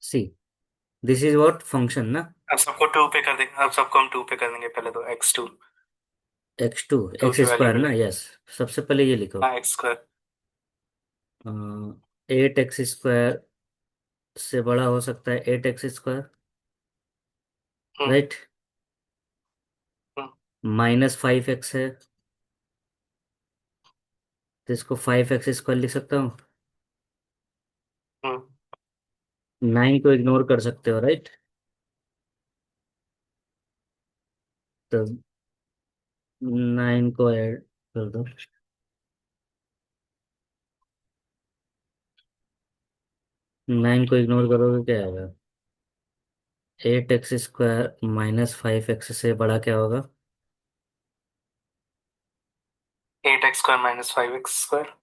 C, this is what function ना। अब सबको टू पे कर देंगे, अब सबको हम टू पे कर देंगे, पहले तो X two, X two two X की वैल्यू स्क्वायर पे ना, लेंगे। यस। सबसे पहले ये लिखो। हाँ, एक्स स्क्वायर। 8x स्क्वायर से बड़ा हो सकता है 8x स्क्वायर, हम्म। राइट। हम्म। -5x है, तो इसको 5x स्क्वायर लिख सकता हूँ। हम्म। 9 को इग्नोर कर सकते हो, राइट। तो 9 को ऐड कर दो। 9 को इग्नोर करोगे क्या आएगा? 8x स्क्वायर -5x से बड़ा क्या होगा? 8x square -5x square.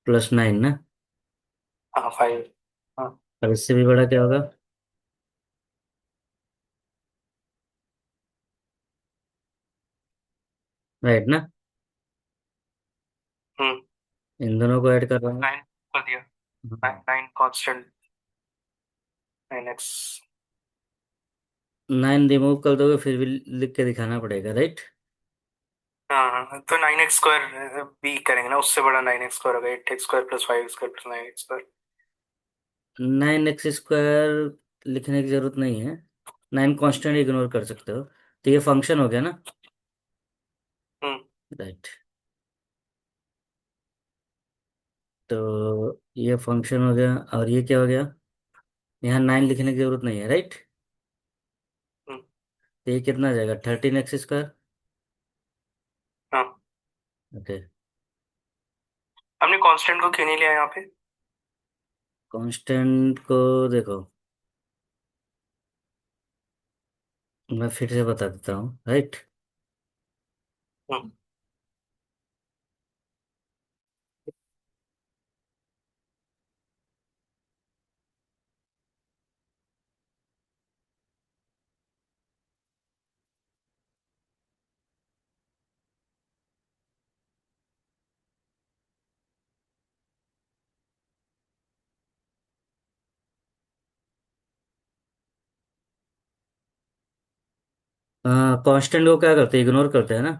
+9 ना। हाँ, 5। हाँ। और इससे भी बड़ा क्या होगा? राइट ना। हम्म। इन दोनों को ऐड कर रहा हूँ। 9 कर दिया। हाँ। 9 कांस्टेंट। 9x। 9 रिमूव कर दोगे फिर भी लिख के दिखाना पड़ेगा, राइट। हाँ, तो 9x स्क्वायर भी करेंगे ना, उससे बड़ा 9x स्क्वायर होगा, 8x square +5x square +9x square. 9x square लिखने की जरूरत नहीं है। 9 कांस्टेंट इग्नोर कर सकते हो। तो ये फंक्शन हो गया ना। हम्म। राइट। तो ये फंक्शन हो गया, और ये क्या हो गया? यहाँ 9 लिखने की जरूरत नहीं है, राइट। हम्म। तो ये कितना आ जाएगा? 13x square. हाँ, ओके। हमने कांस्टेंट को क्यों नहीं लिया यहाँ पे? कांस्टेंट को देखो, मैं फिर से बता देता हूँ, राइट। हम्म। कांस्टेंट को क्या करते हैं? इग्नोर करते हैं ना।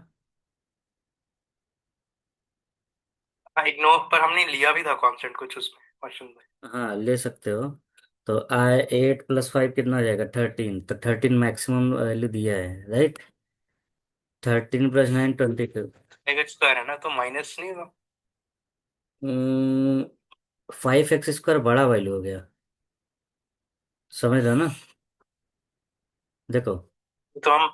हाँ, इग्नोर पर हमने लिया भी था कांस्टेंट कुछ उसमें क्वेश्चन में। हाँ, ले सकते हो। तो 8 + 5 कितना आ जाएगा? 13। तो 13 मैक्सिमम वैल्यू दिया है, राइट। 13 + 9 22। एक्स स्क्वायर है ना, तो माइनस नहीं होगा? 5x स्क्वायर बड़ा वैल्यू हो गया, समझ रहे हो ना। देखो। तो हम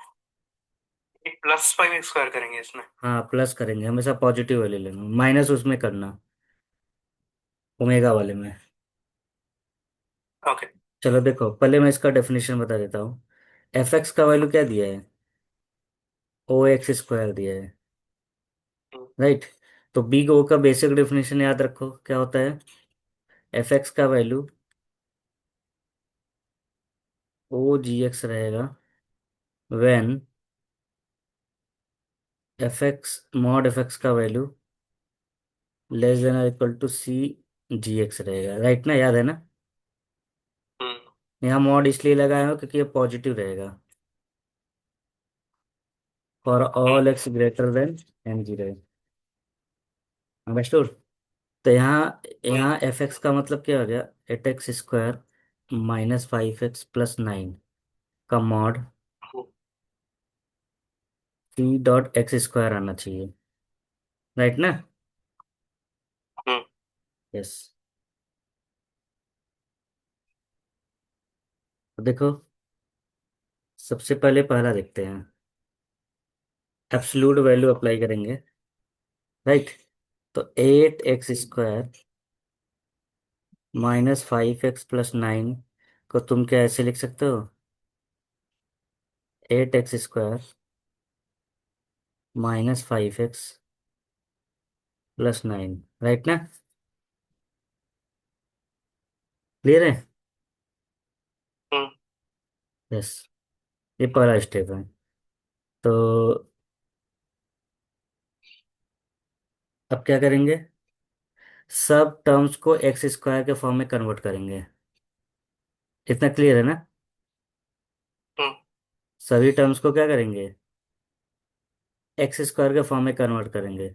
+5x स्क्वायर करेंगे इसमें। हाँ, प्लस करेंगे, हमेशा पॉजिटिव वैल्यू लेना, माइनस उसमें करना, ओमेगा वाले में। ओके। चलो देखो, पहले मैं इसका डेफिनेशन बता देता हूँ। fx का वैल्यू क्या दिया है? OX स्क्वायर दिया है, राइट। तो बिग ओ का बेसिक डेफिनेशन याद रखो, क्या होता है? fx का वैल्यू OGX रहेगा, व्हेन fx का वैल्यू C GX रहेगा, राइट ना, याद है ना। हम्म। यहाँ मॉड इसलिए लगाया हो क्योंकि ये पॉजिटिव रहेगा, for hmm. All x greater than M0। Understood. तो यहाँ हम्म। fx का मतलब क्या हो गया? 8x स्क्वायर -5x + 9 का मॉड C.x स्क्वायर आना चाहिए, राइट ना। हम्म। यस। तो देखो, सबसे पहले पहला देखते हैं। एब्सोल्यूट वैल्यू अप्लाई करेंगे, राइट। तो 8x स्क्वायर -5x + 9 को तुम क्या ऐसे लिख सकते हो? 8x स्क्वायर -5x + 9, राइट ना। क्लियर है? हम्म। यस। ये पहला स्टेप है। तो अब क्या करेंगे? सब टर्म्स को एक्स स्क्वायर के फॉर्म में कन्वर्ट करेंगे। इतना क्लियर है ना? हम्म। सभी टर्म्स को क्या करेंगे, एक्स स्क्वायर के फॉर्म में कन्वर्ट करेंगे।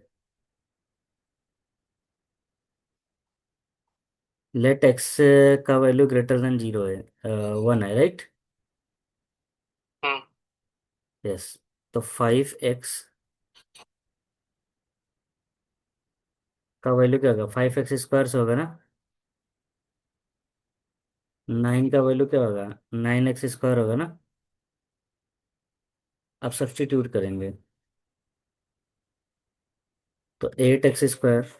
लेट एक्स का वैल्यू ग्रेटर देन जीरो है, 1 है, राइट? हम्म। यस। तो 5x का वैल्यू क्या होगा, 5x स्क्वायर से होगा ना। 9 का वैल्यू क्या होगा, 9x स्क्वायर होगा ना। अब सब्स्टिट्यूट करेंगे, तो 8x स्क्वायर।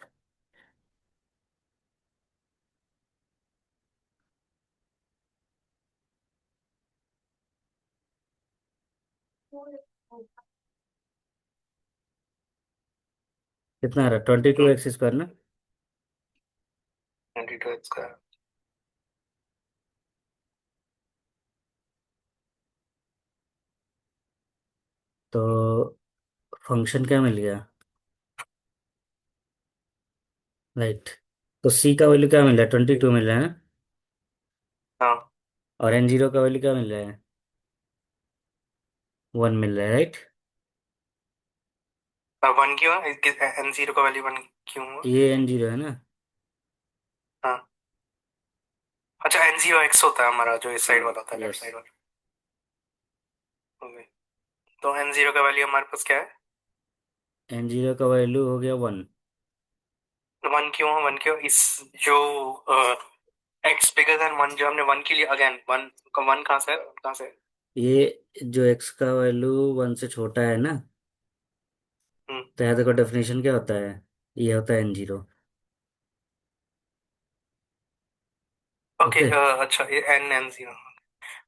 कितना आ रहा है, 22x स्क्वायर ना। 22 का। तो फंक्शन क्या मिल गया, राइट। तो c का वैल्यू क्या मिल रहा है, 22 मिल रहा है ना। हाँ। और n0 का वैल्यू क्या मिल रहा है, 1 मिल रहा है, राइट। वन क्यों है, एन जीरो का वैल्यू वन क्यों हुआ? ये n0 है ना। हाँ। अच्छा, एन जीरो एक्स होता है हमारा, जो इस साइड हाँ, वाला होता है, लेफ्ट यस। साइड वाला। ओके। तो एन जीरो का वैल्यू हमारे पास क्या है? n0 का वैल्यू हो गया 1। वन क्यों, वन क्यों इस जो एक्स बिगर देन वन, जो हमने वन के लिए अगेन वन, वन कहाँ से है, कहाँ से है? ये जो x का वैल्यू 1 से छोटा है ना, हम्म। तो यहाँ देखो डेफिनेशन क्या होता है, ये होता है n0। ओके। ओके। अच्छा, ये एन एन जीरो।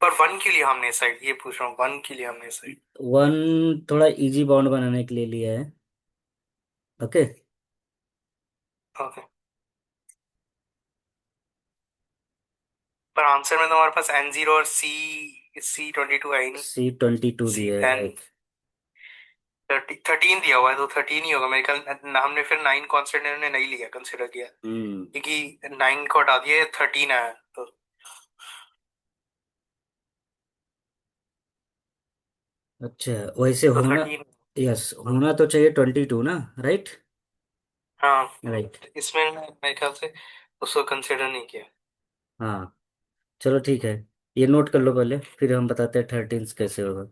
पर वन के लिए हमने इस साइड, ये पूछ रहा हूँ, वन के लिए हमने इस साइड। 1 थोड़ा इजी बाउंड बनाने के लिए लिया है। ओके। ओके। पर आंसर में तो हमारे पास एन जीरो और सी सी 22 है ही नहीं। C22 सी दिया है, एन राइट। 13 दिया हुआ है, तो 13 ही होगा मेरे ख्याल। हमने फिर नाइन कॉन्स्टेंट ने नहीं लिया, कंसिडर किया, हम्म। क्योंकि नाइन को हटा दिया, 13 है तो। अच्छा, वैसे तो होना, 13। यस होना तो चाहिए 22 ना, राइट। हाँ। राइट। इसमें मेरे ख्याल से उसको कंसिडर नहीं किया। हाँ, चलो ठीक है, ये नोट कर लो पहले, फिर हम बताते हैं 13 कैसे होगा।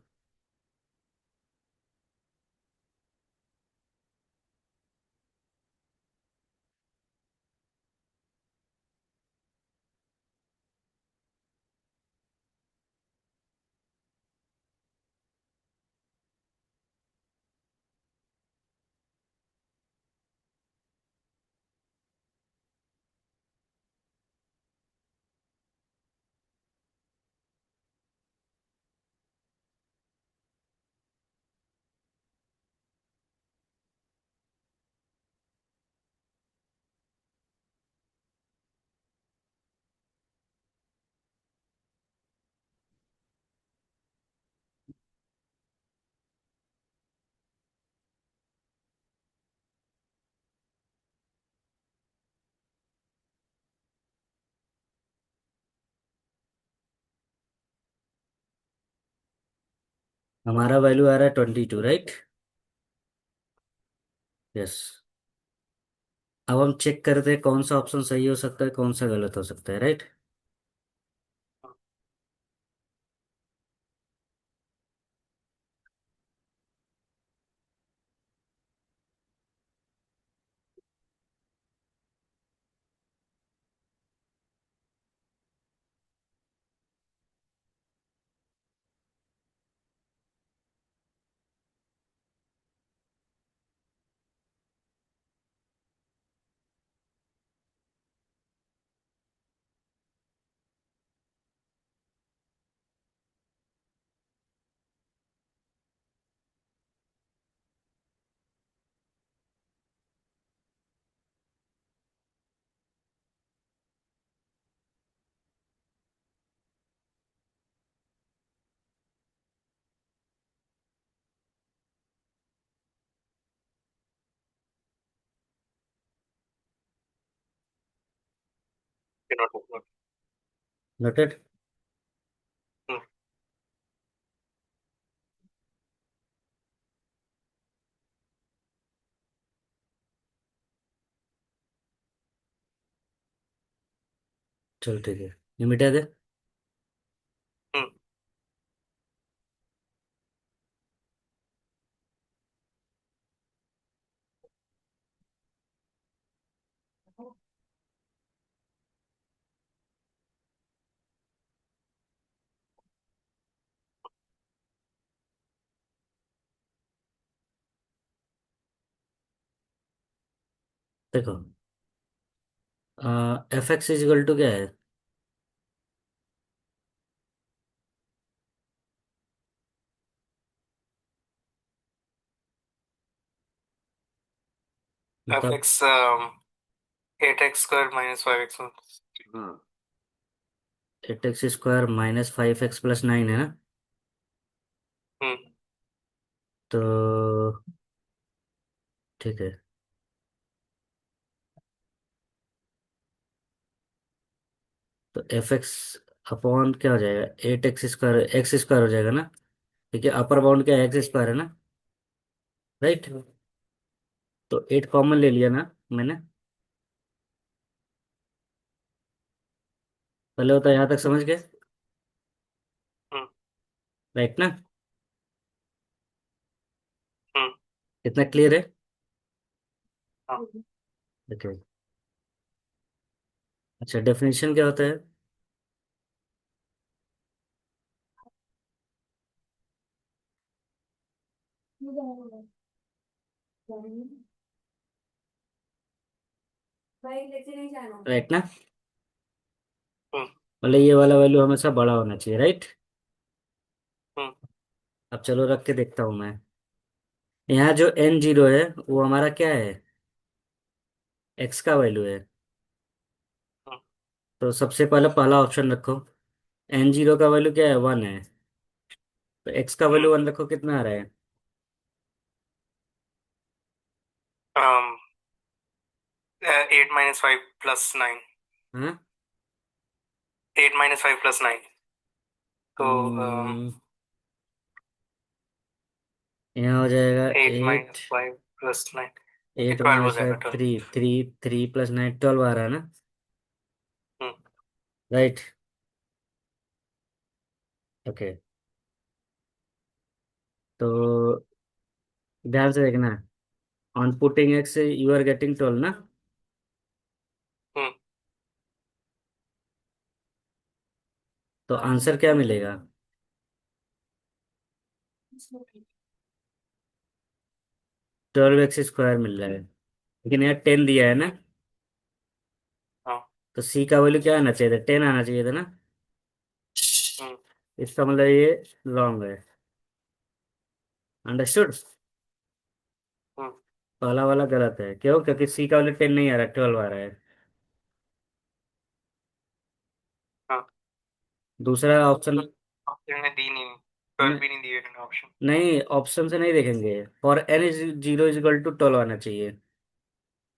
हमारा वैल्यू आ रहा है 22, राइट। यस। अब हम चेक करते हैं कौन सा ऑप्शन सही हो सकता है, कौन सा गलत हो सकता है, राइट। नोटेड। चल ठीक है, ये मिटा दे। हम्म, देखो, एफ एक्स इजिकल टू क्या है? एफ मतलब एक्स 8x² - 5x। हाँ, 8x² -5x+9 है ना? हम्म, तो ठीक है, तो एफ एक्स अपॉन क्या हो जाएगा? 8x² x² हो जाएगा ना, क्योंकि अपर बाउंड क्या है? x² है ना, राइट? तो 8 कॉमन ले लिया ना मैंने। पहले होता है, यहाँ तक समझ गए? हम्म, राइट ना? हम्म, कितना क्लियर है? हाँ। ओके। अच्छा, डेफिनेशन क्या होता है? राइट ना? हम्म, मतलब ये वाला वैल्यू हमेशा बड़ा होना चाहिए, राइट? हम्म, अब चलो रख के देखता हूँ मैं। यहाँ जो n0 है वो हमारा क्या है? x का वैल्यू है। हम्म, तो सबसे पहले पहला ऑप्शन रखो, n0 का वैल्यू क्या है? 1 है। तो x का हम्म, वैल्यू 1 रखो, कितना आ रहा है? 8 - 5 + 9। हाँ। 8 - 5 + 9। तो हम्म, यहाँ हो जाएगा एट 8। माइनस फाइव प्लस 9, ये 8 12 हो माइनस जाएगा, फाइव 12। 3, 3 + 9 12 आ रहा है ना, हम्म, राइट? ओके। तो ध्यान से देखना, on putting X you are getting 12 ना। हम्म, तो आंसर क्या मिलेगा? 12x² मिल रहा है, लेकिन यहाँ 10 दिया है ना। हाँ। तो सी का वैल्यू क्या आना चाहिए था? 10 आना चाहिए था ना। हम्म, इसका मतलब ये रॉन्ग है। अंडरस्टूड? हम्म, पहला वाला गलत है, क्यों? क्योंकि सी का वैल्यू 10 नहीं आ रहा, 12 आ रहा है। हाँ। दूसरा ऑप्शन ऑप्शन ने दी नहीं, 12 न, भी नहीं दिए इन्होंने ऑप्शन। नहीं, ऑप्शन से नहीं देखेंगे। फॉर n = 0 टू 12 आना चाहिए।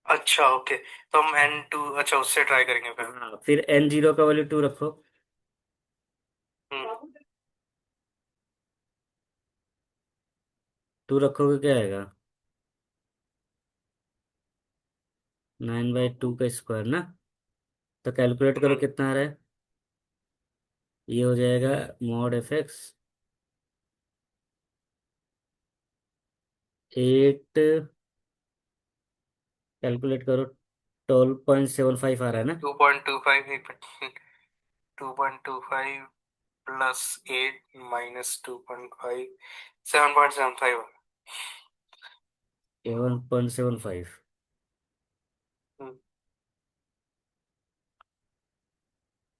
अच्छा, ओके। तो हम N2, अच्छा, उससे ट्राई करेंगे फिर। हाँ, फिर n0 का वैल्यू 2 रखो। हम्म, 2 रखोगे क्या आएगा? 9/2 का स्क्वायर ना। तो कैलकुलेट करो हम्म, कितना आ रहा है। ये हो जाएगा मॉड एफ एक्स 8, कैलकुलेट करो, 12.75 आ रहा है ना। 2.25, 2.25 +8 - 2.5, 7.75। 7.75। हम्म,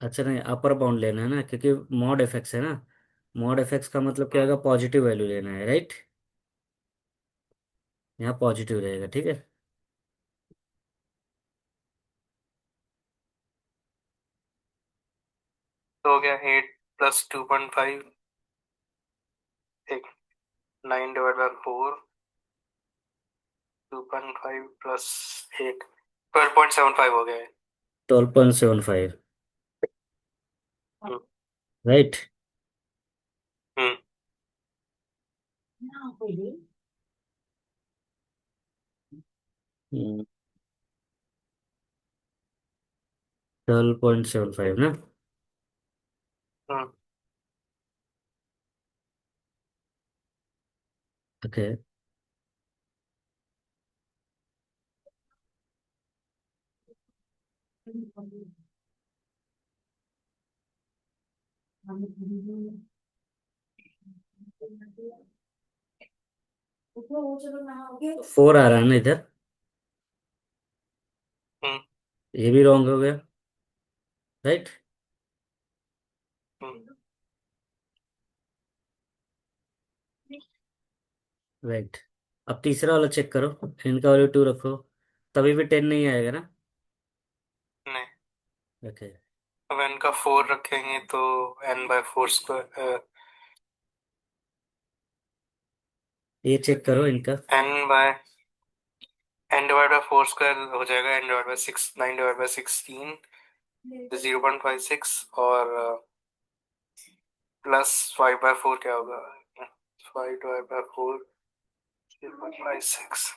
अच्छा, नहीं, अपर बाउंड लेना है ना, क्योंकि मॉड एफ एक्स है ना। मॉड एफ एक्स का मतलब क्या हम्म। होगा? पॉजिटिव वैल्यू लेना है, राइट? यहाँ पॉजिटिव रहेगा, ठीक है। तो हो गया 8 + 2.5, एक 9/4, 2.5 + 8, 12.75 हो गया है। 12.75, हम्म, राइट? हम्म, हम्म, 12.75 ना। हम्म। ओके। 4 आ रहा है ना इधर। हम्म। ये भी रॉन्ग हो गया। राइट। हम्म। राइट। अब तीसरा वाला चेक करो। इनका वैल्यू 2 रखो, तभी भी 10 नहीं आएगा ना। नहीं। ओके। अब n का 4 रखेंगे तो n/4 स्क्वायर, ये चेक करो इनका। n/4 स्क्वायर हो जाएगा n/6, 9/16, 0.56, और प्लस 5/4 क्या होगा? 5/4, 0.56।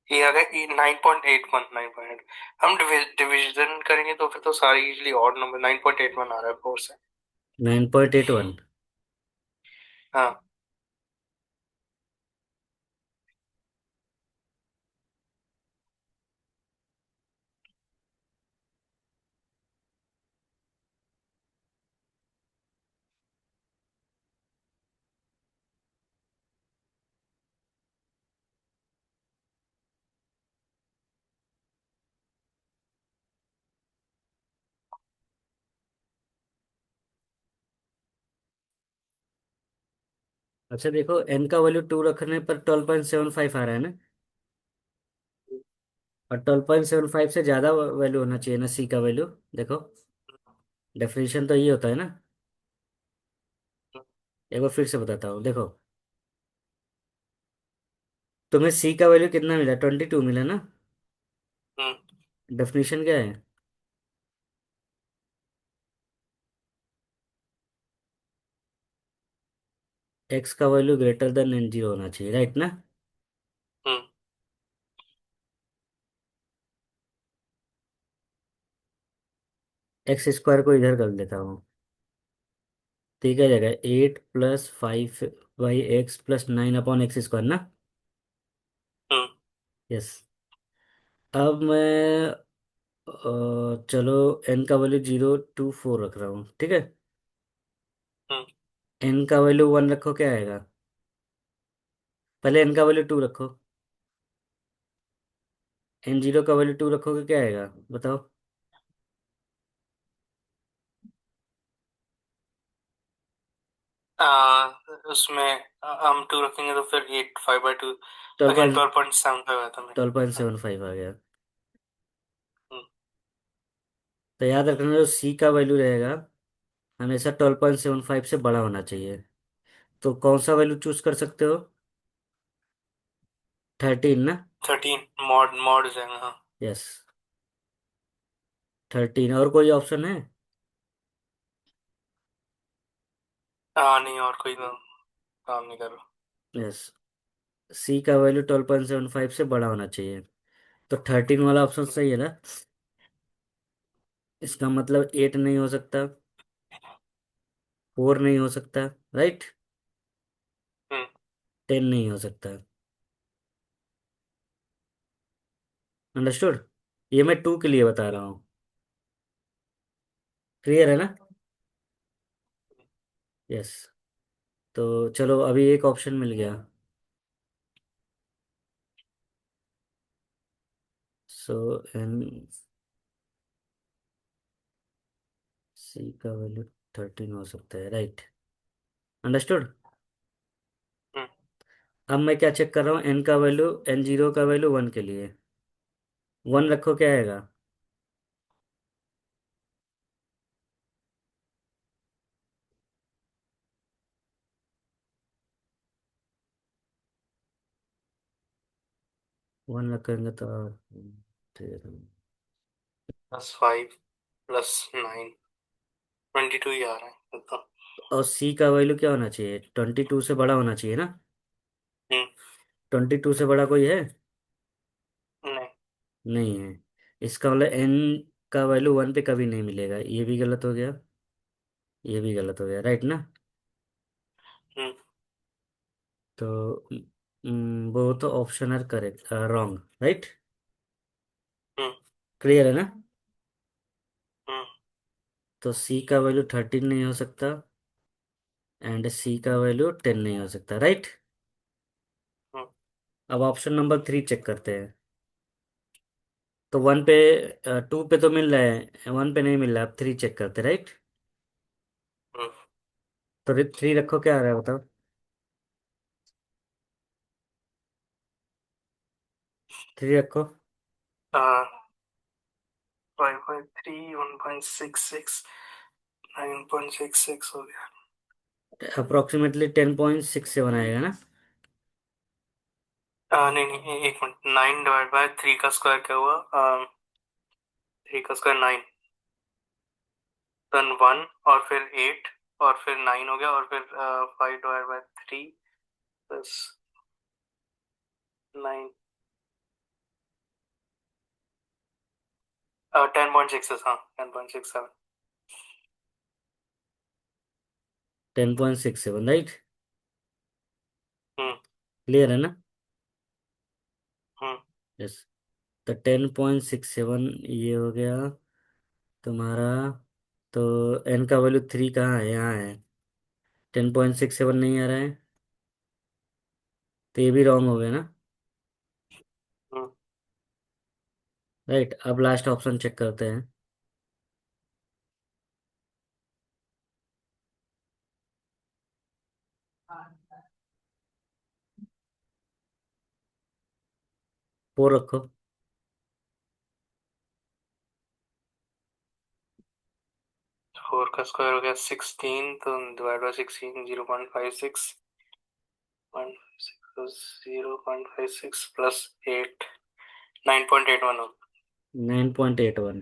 ये आ गया 9.81, 9.8। हम डिविजन करेंगे तो फिर तो सारी इजली ऑड नंबर 9.81 आ रहा है 4 से। 9.81। हाँ। अच्छा देखो, एन का वैल्यू 2 रखने पर 12.75 आ रहा है ना। और 12.75 से ज्यादा वैल्यू होना चाहिए ना सी का वैल्यू। देखो, डेफिनेशन तो ये होता है ना। एक बार फिर से बताता हूँ, देखो। तुम्हें सी का वैल्यू कितना मिला? 22 मिला ना। हम्म। डेफिनेशन क्या है? एक्स का value greater than N zero होना चाहिए, राइट ना। हम्म। एक्स स्क्वायर को इधर कर देता हूँ। ठीक है, जाएगा 8+5/x+9/x स्क्वायर ना। हम्म। यस। अब मैं चलो, एन का वैल्यू 0 to 4 रख रहा हूँ, ठीक है। हम्म। एन का वैल्यू 1 रखो, क्या आएगा? पहले एन का वैल्यू 2 रखो। एन जीरो का वैल्यू 2 रखोगे, क्या आएगा बताओ? उसमें हम 2 रखेंगे तो फिर 8, 5/2, ट्वेल्व अगेन पॉइंट 12.75 आया था मेरे। ट्वेल्व पॉइंट हाँ। सेवन फाइव आ गया। हम्म। तो याद रखना, जो सी का वैल्यू रहेगा हमेशा 12.75 से बड़ा होना चाहिए। तो कौन सा वैल्यू चूज कर सकते हो? 13 ना। 13 मॉड मॉड हो जाएगा, हाँ। यस। 13, और कोई ऑप्शन है? हाँ, नहीं और कोई तो काम नहीं कर रहा। यस। सी का वैल्यू 12.75 से बड़ा होना चाहिए। तो 13 वाला ऑप्शन हम्म। सही है ना। इसका मतलब 8 नहीं हो सकता, 4 नहीं हो सकता, राइट। हम्म। 10 नहीं हो सकता। अंडरस्टूड। ये मैं 2 के लिए बता रहा हूँ। क्लियर है ना। यस। तो चलो, अभी एक ऑप्शन मिल गया। सो एन सी का वैल्यू 13 हो सकता है, राइट। अंडरस्टूड। हम्म। अब मैं क्या चेक कर रहा हूँ? एन का वैल्यू, एन जीरो का वैल्यू 1 के लिए। 1 रखो, क्या आएगा? 1 रखेंगे तो 13। +5 + 9, 22 ही आ रहा है तो। और सी का वैल्यू क्या होना चाहिए? 22 से बड़ा होना चाहिए ना। हम्म। 22 से बड़ा कोई है? नहीं। नहीं है। इसका मतलब एन का वैल्यू वन पे कभी नहीं मिलेगा, ये भी गलत हो गया, ये भी गलत हो गया, राइट ना। हम्म। तो वो तो option are correct, wrong, right. Hmm. Clear है ना। हम्म। तो सी का वैल्यू 13 नहीं हो सकता, एंड सी का वैल्यू 10 नहीं हो सकता, राइट। हम्म। अब ऑप्शन नंबर 3 चेक करते हैं। तो वन पे, टू पे तो मिल रहा है, वन पे नहीं मिल रहा, अब 3 चेक करते, राइट। हम्म। तो 3 रखो, क्या आ रहा है बताओ। 3 रखो। 5.3, 1.66, 9.66 हो गया। अप्रोक्सीमेटली 10.67 आएगा ना। नहीं नहीं, एक मिनट, 9 डिवाइड बाय 3 का स्क्वायर क्या हुआ? 3 का स्क्वायर 9, देन 1, और फिर 8, और फिर 9 हो गया, और फिर 5 डिवाइड बाय 3 प्लस 9, 10.6, हाँ 10.67। 10.67, राइट। हम्म। क्लियर है ना। हम्म। यस। तो 10.67 ये हो गया तुम्हारा। तो एन का वैल्यू 3 कहाँ है, यहाँ है। 10.67 नहीं आ रहा है, तो ये भी रॉन्ग हो गया ना। हम्म। राइट, अब लास्ट ऑप्शन चेक करते हैं। फोर रखो। 4 का स्क्वायर हो गया 16, तो डिवाइड बाय 16, 0.56, 0.56 प्लस 8, 9.81 हो। 9.81।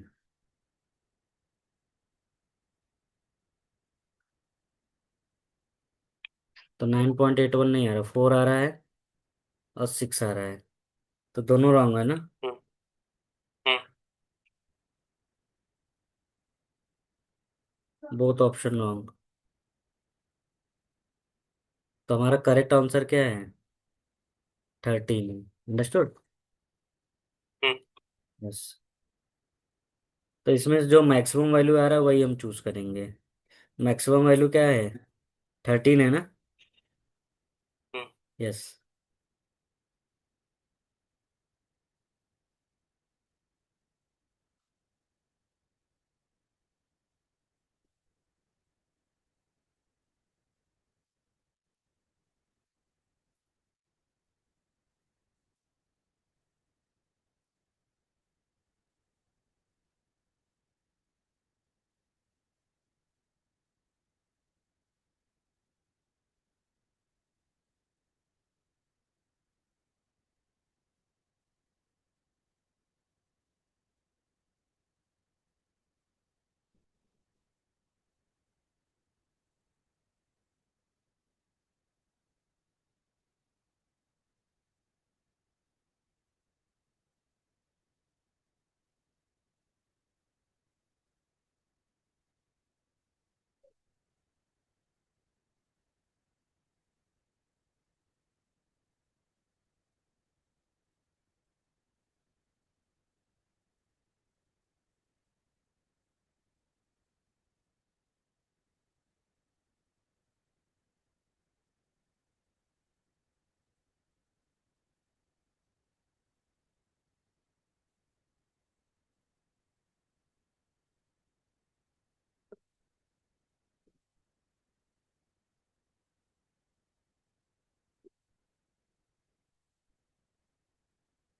तो 9.81 नहीं आ रहा, 4 आ रहा है और 6 आ रहा है, तो दोनों रॉन्ग है ना। Hmm. Hmm. Both option wrong. तो हमारा करेक्ट आंसर क्या है, 13। अंडरस्टूड। हम्म। यस। तो इसमें जो मैक्सिमम वैल्यू आ रहा है वही हम चूज करेंगे। मैक्सिमम वैल्यू क्या है, 13 है ना। हम्म। यस।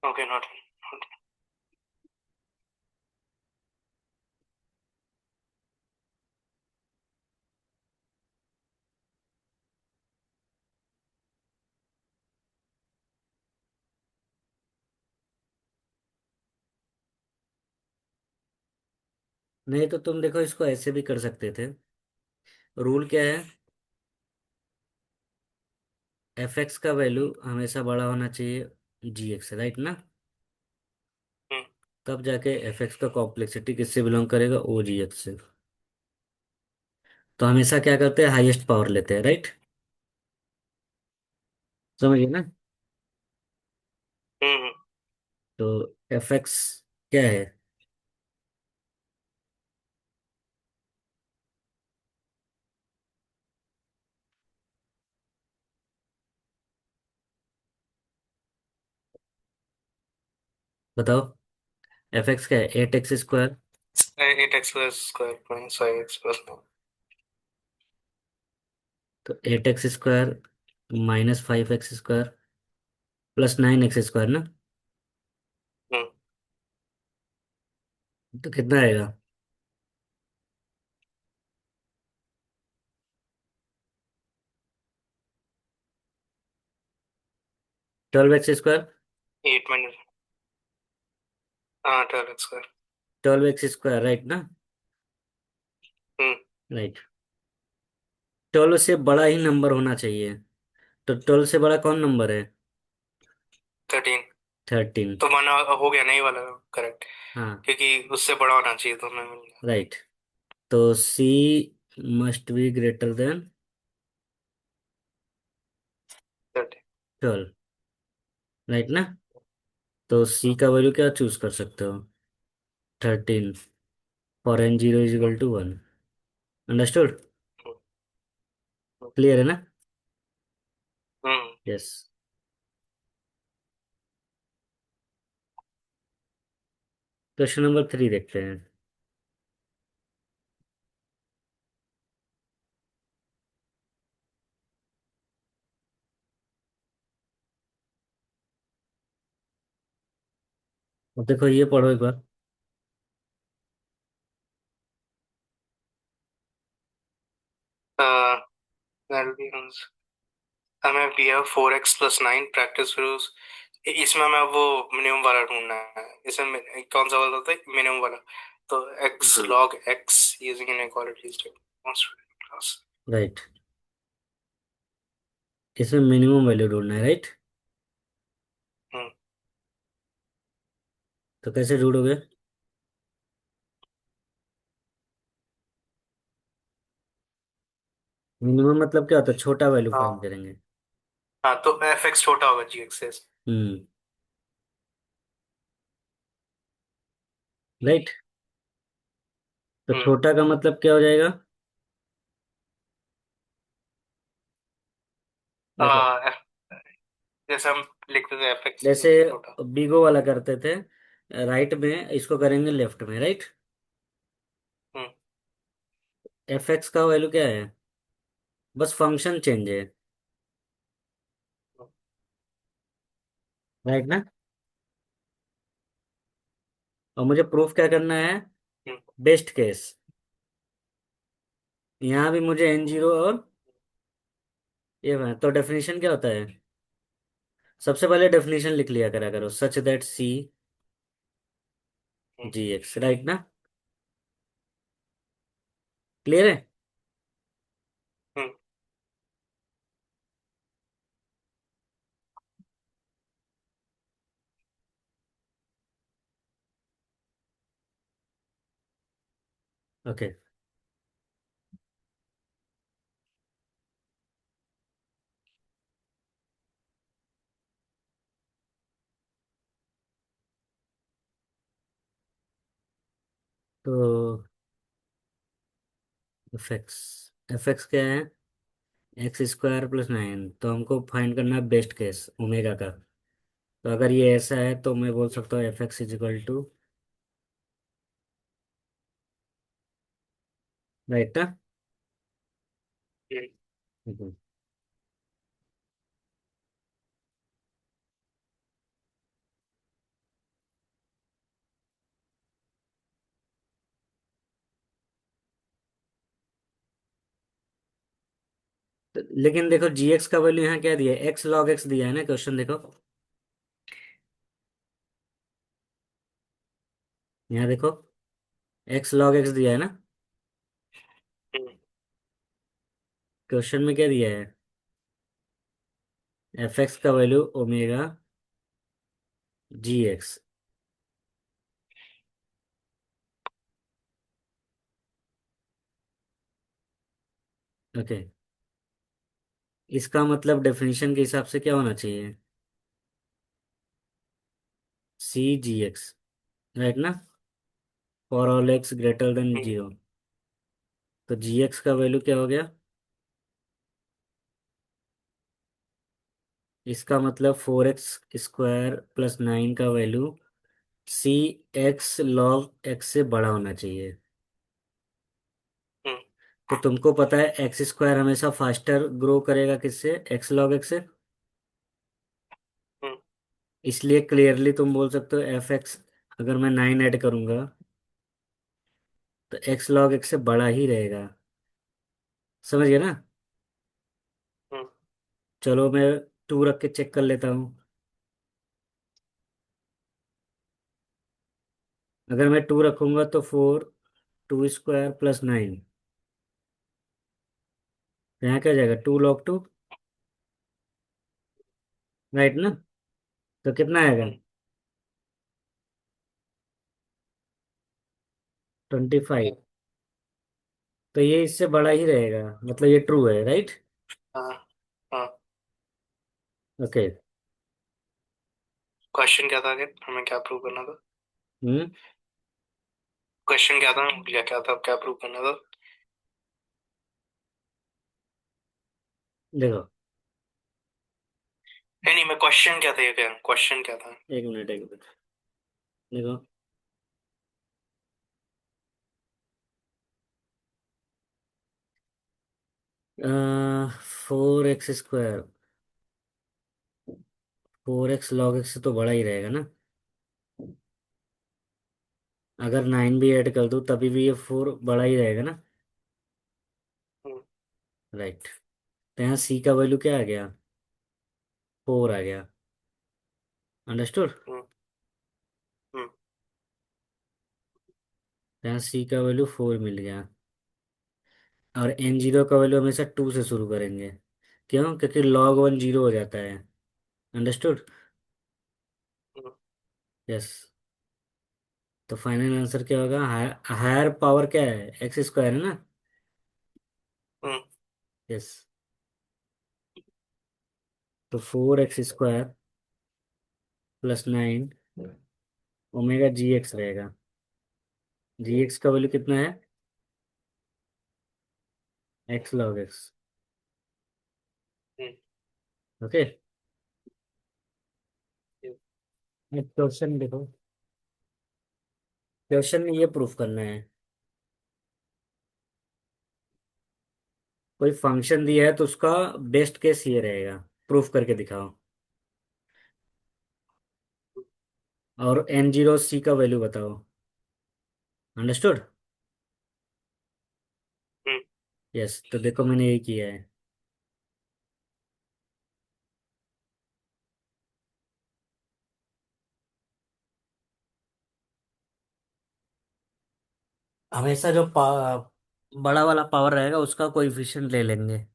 Okay, not. नहीं तो तुम देखो, इसको ऐसे भी कर सकते थे। रूल क्या है, एफ एक्स का वैल्यू हमेशा बड़ा होना चाहिए जी एक्स, राइट ना। हम्म। तब जाके एफ एक्स का कॉम्प्लेक्सिटी किससे बिलोंग करेगा, ओ जी एक्स से। तो हमेशा क्या करते हैं, हाईएस्ट पावर लेते हैं, राइट। समझिए ना। हम्म। तो एफ एक्स क्या है। बताओ। एफ एक्स क्या है, 8x स्क्वायर। 8x² + 5x+9। तो 8x square -5x square +9x square ना। हम्म। तो कितना आएगा। 12x square. 8 - हाँ, 12x²। 12x स्क्वायर, राइट ना। हम्म। राइट। 12 से बड़ा ही नंबर होना चाहिए। तो 12 से बड़ा कौन नंबर है। 13। 13। तो माना हो गया नहीं वाला, करेक्ट। हाँ। क्योंकि उससे बड़ा होना चाहिए तो मैं मिल गया। राइट। तो C must be greater than 13। 12, right ना। तो सी का वैल्यू क्या चूज कर सकते हो, 13, for N zero is equal to 1। Understood. Clear है ना। हम्म। यस। क्वेश्चन नंबर 3 देखते हैं। अब देखो ये पढ़ो एक बार। that'll be हमें दिया 4x+9 प्रैक्टिस फिर इसमें हमें वो मिनिमम वाला ढूंढना है। इसमें कौन सा वाला होता है, मिनिमम वाला। तो x हाँ। log x using inequality step class. Right. इसमें मिनिमम वैल्यू ढूंढना है, राइट। हम्म। तो कैसे ढूंढोगे। मिनिमम मतलब क्या होता है, छोटा वैल्यू फाइंड हाँ। करेंगे। हाँ, तो fx छोटा होगा gx से। हम्म। राइट। तो हम्म। छोटा का मतलब क्या हो जाएगा। देखो, F- जैसे हम लिखते थे fx जैसे छोटा। बिगो वाला करते थे, राइट में इसको करेंगे लेफ्ट में, राइट। हम्म। एफ एक्स का वैल्यू क्या है, बस फंक्शन चेंज है, राइट ना। और मुझे प्रूफ क्या करना है, हम्म। Best case. यहाँ भी मुझे एन जीरो और ये है, तो डेफिनेशन क्या होता है। सबसे पहले डेफिनेशन लिख लिया करा करो, such that C hmm. G X, right ना। क्लियर है। हम्म। ओके। तो एफ एक्स क्या है, x² + 9। तो हमको फाइंड करना है बेस्ट केस ओमेगा का। तो अगर ये ऐसा है तो मैं बोल सकता हूँ F X is equal to, right ना। हम्म। हम्म। लेकिन देखो जी एक्स का वैल्यू यहाँ क्या दिया है, एक्स लॉग एक्स दिया है ना, क्वेश्चन देखो। यहाँ देखो, एक्स लॉग एक्स दिया है ना। हम्म। क्वेश्चन में क्या दिया है, एफ एक्स का वैल्यू ओमेगा जी एक्स। ओके, इसका मतलब डेफिनेशन के हिसाब से क्या होना चाहिए? CGX, राइट ना? For all x greater than hmm, 0। तो GX का वैल्यू क्या हो गया? इसका मतलब 4x² + 9 का वैल्यू CX log x से बड़ा होना चाहिए। हम्म, तो तुमको पता है x² हमेशा फास्टर ग्रो करेगा किससे? x log x से। हम्म, इसलिए क्लियरली तुम बोल सकते हो fx, अगर मैं 9 ऐड करूंगा तो x log x से बड़ा ही रहेगा। समझ गए ना? हम्म, चलो मैं 2 रख के चेक कर लेता हूँ। अगर मैं 2 रखूंगा तो 4 2² + 9, यहाँ क्या हो जाएगा? 2 log 2, राइट ना? तो कितना आएगा? हम्म, 25। तो ये इससे बड़ा ही रहेगा, मतलब ये ट्रू है, राइट? हाँ, हाँ। ओके। क्वेश्चन क्या था आगे, हमें क्या प्रूव करना था? हम्म। क्वेश्चन क्या था, क्या क्या था, क्या प्रूव करना था? देखो, नहीं नहीं, मैं क्वेश्चन क्या था, ये क्या क्वेश्चन क्या था? एक मिनट एक मिनट। देखो, 4x², 4x log x से तो बड़ा ही रहेगा ना? अगर 9 भी ऐड कर दूँ तभी भी ये 4 बड़ा ही रहेगा ना? हम्म, राइट। तो यहाँ C का वैल्यू क्या आ गया? 4 आ गया। अंडरस्टूड? हम्म, हम्म, तो यहाँ C का वैल्यू 4 मिल गया। और N0 का वैल्यू हमेशा 2 से शुरू करेंगे। क्यों? क्योंकि log 1 0 हो जाता है। अंडरस्टूड? Hmm, yes. तो फाइनल आंसर क्या होगा? हायर पावर क्या है? x² है ना? हम्म, यस। तो 4x² + 9 ω GX रहेगा। GX का वैल्यू कितना है? x log x। हम्म, ओके। हम्म। एक क्वेश्चन देखो, क्वेश्चन में ये प्रूफ करना है। कोई फंक्शन दिया है तो उसका बेस्ट केस ये रहेगा, प्रूफ करके दिखाओ। और N0 C का वैल्यू बताओ। अंडरस्टूड? हम्म। यस, तो देखो मैंने यही किया है। हमेशा जो बड़ा वाला पावर रहेगा उसका कोएफिशिएंट ले लेंगे।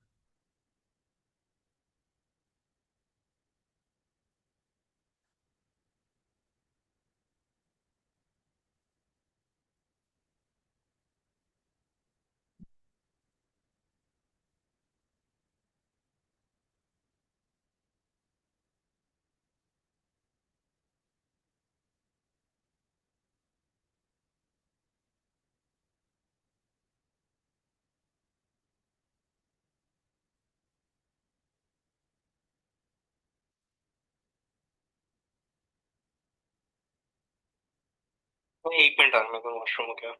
एक मिनट आ, मैं वॉशरूम हो गया।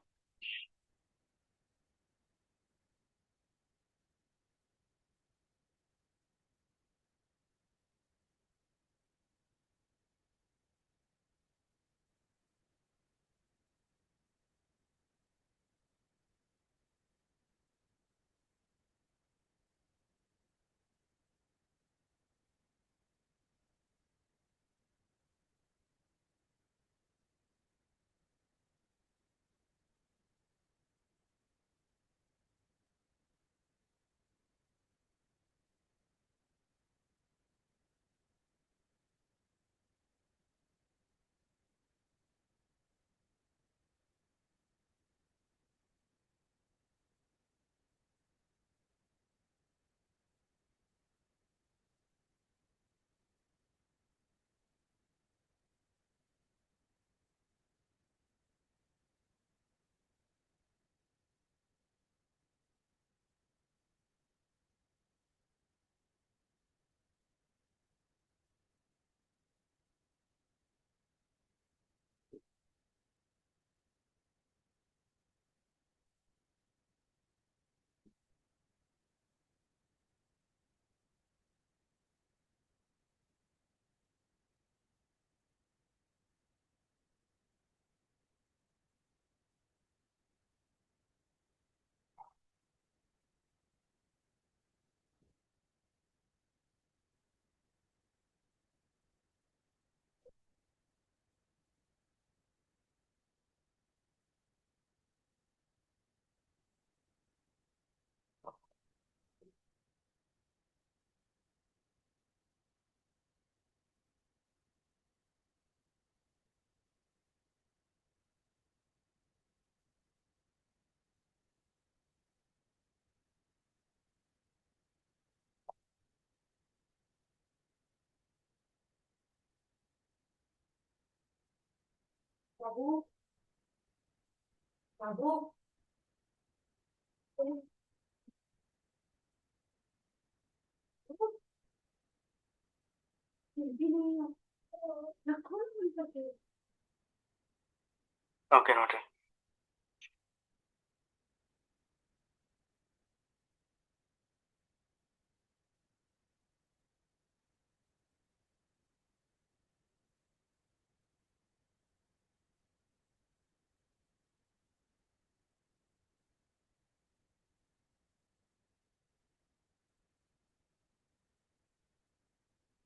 Okay noted.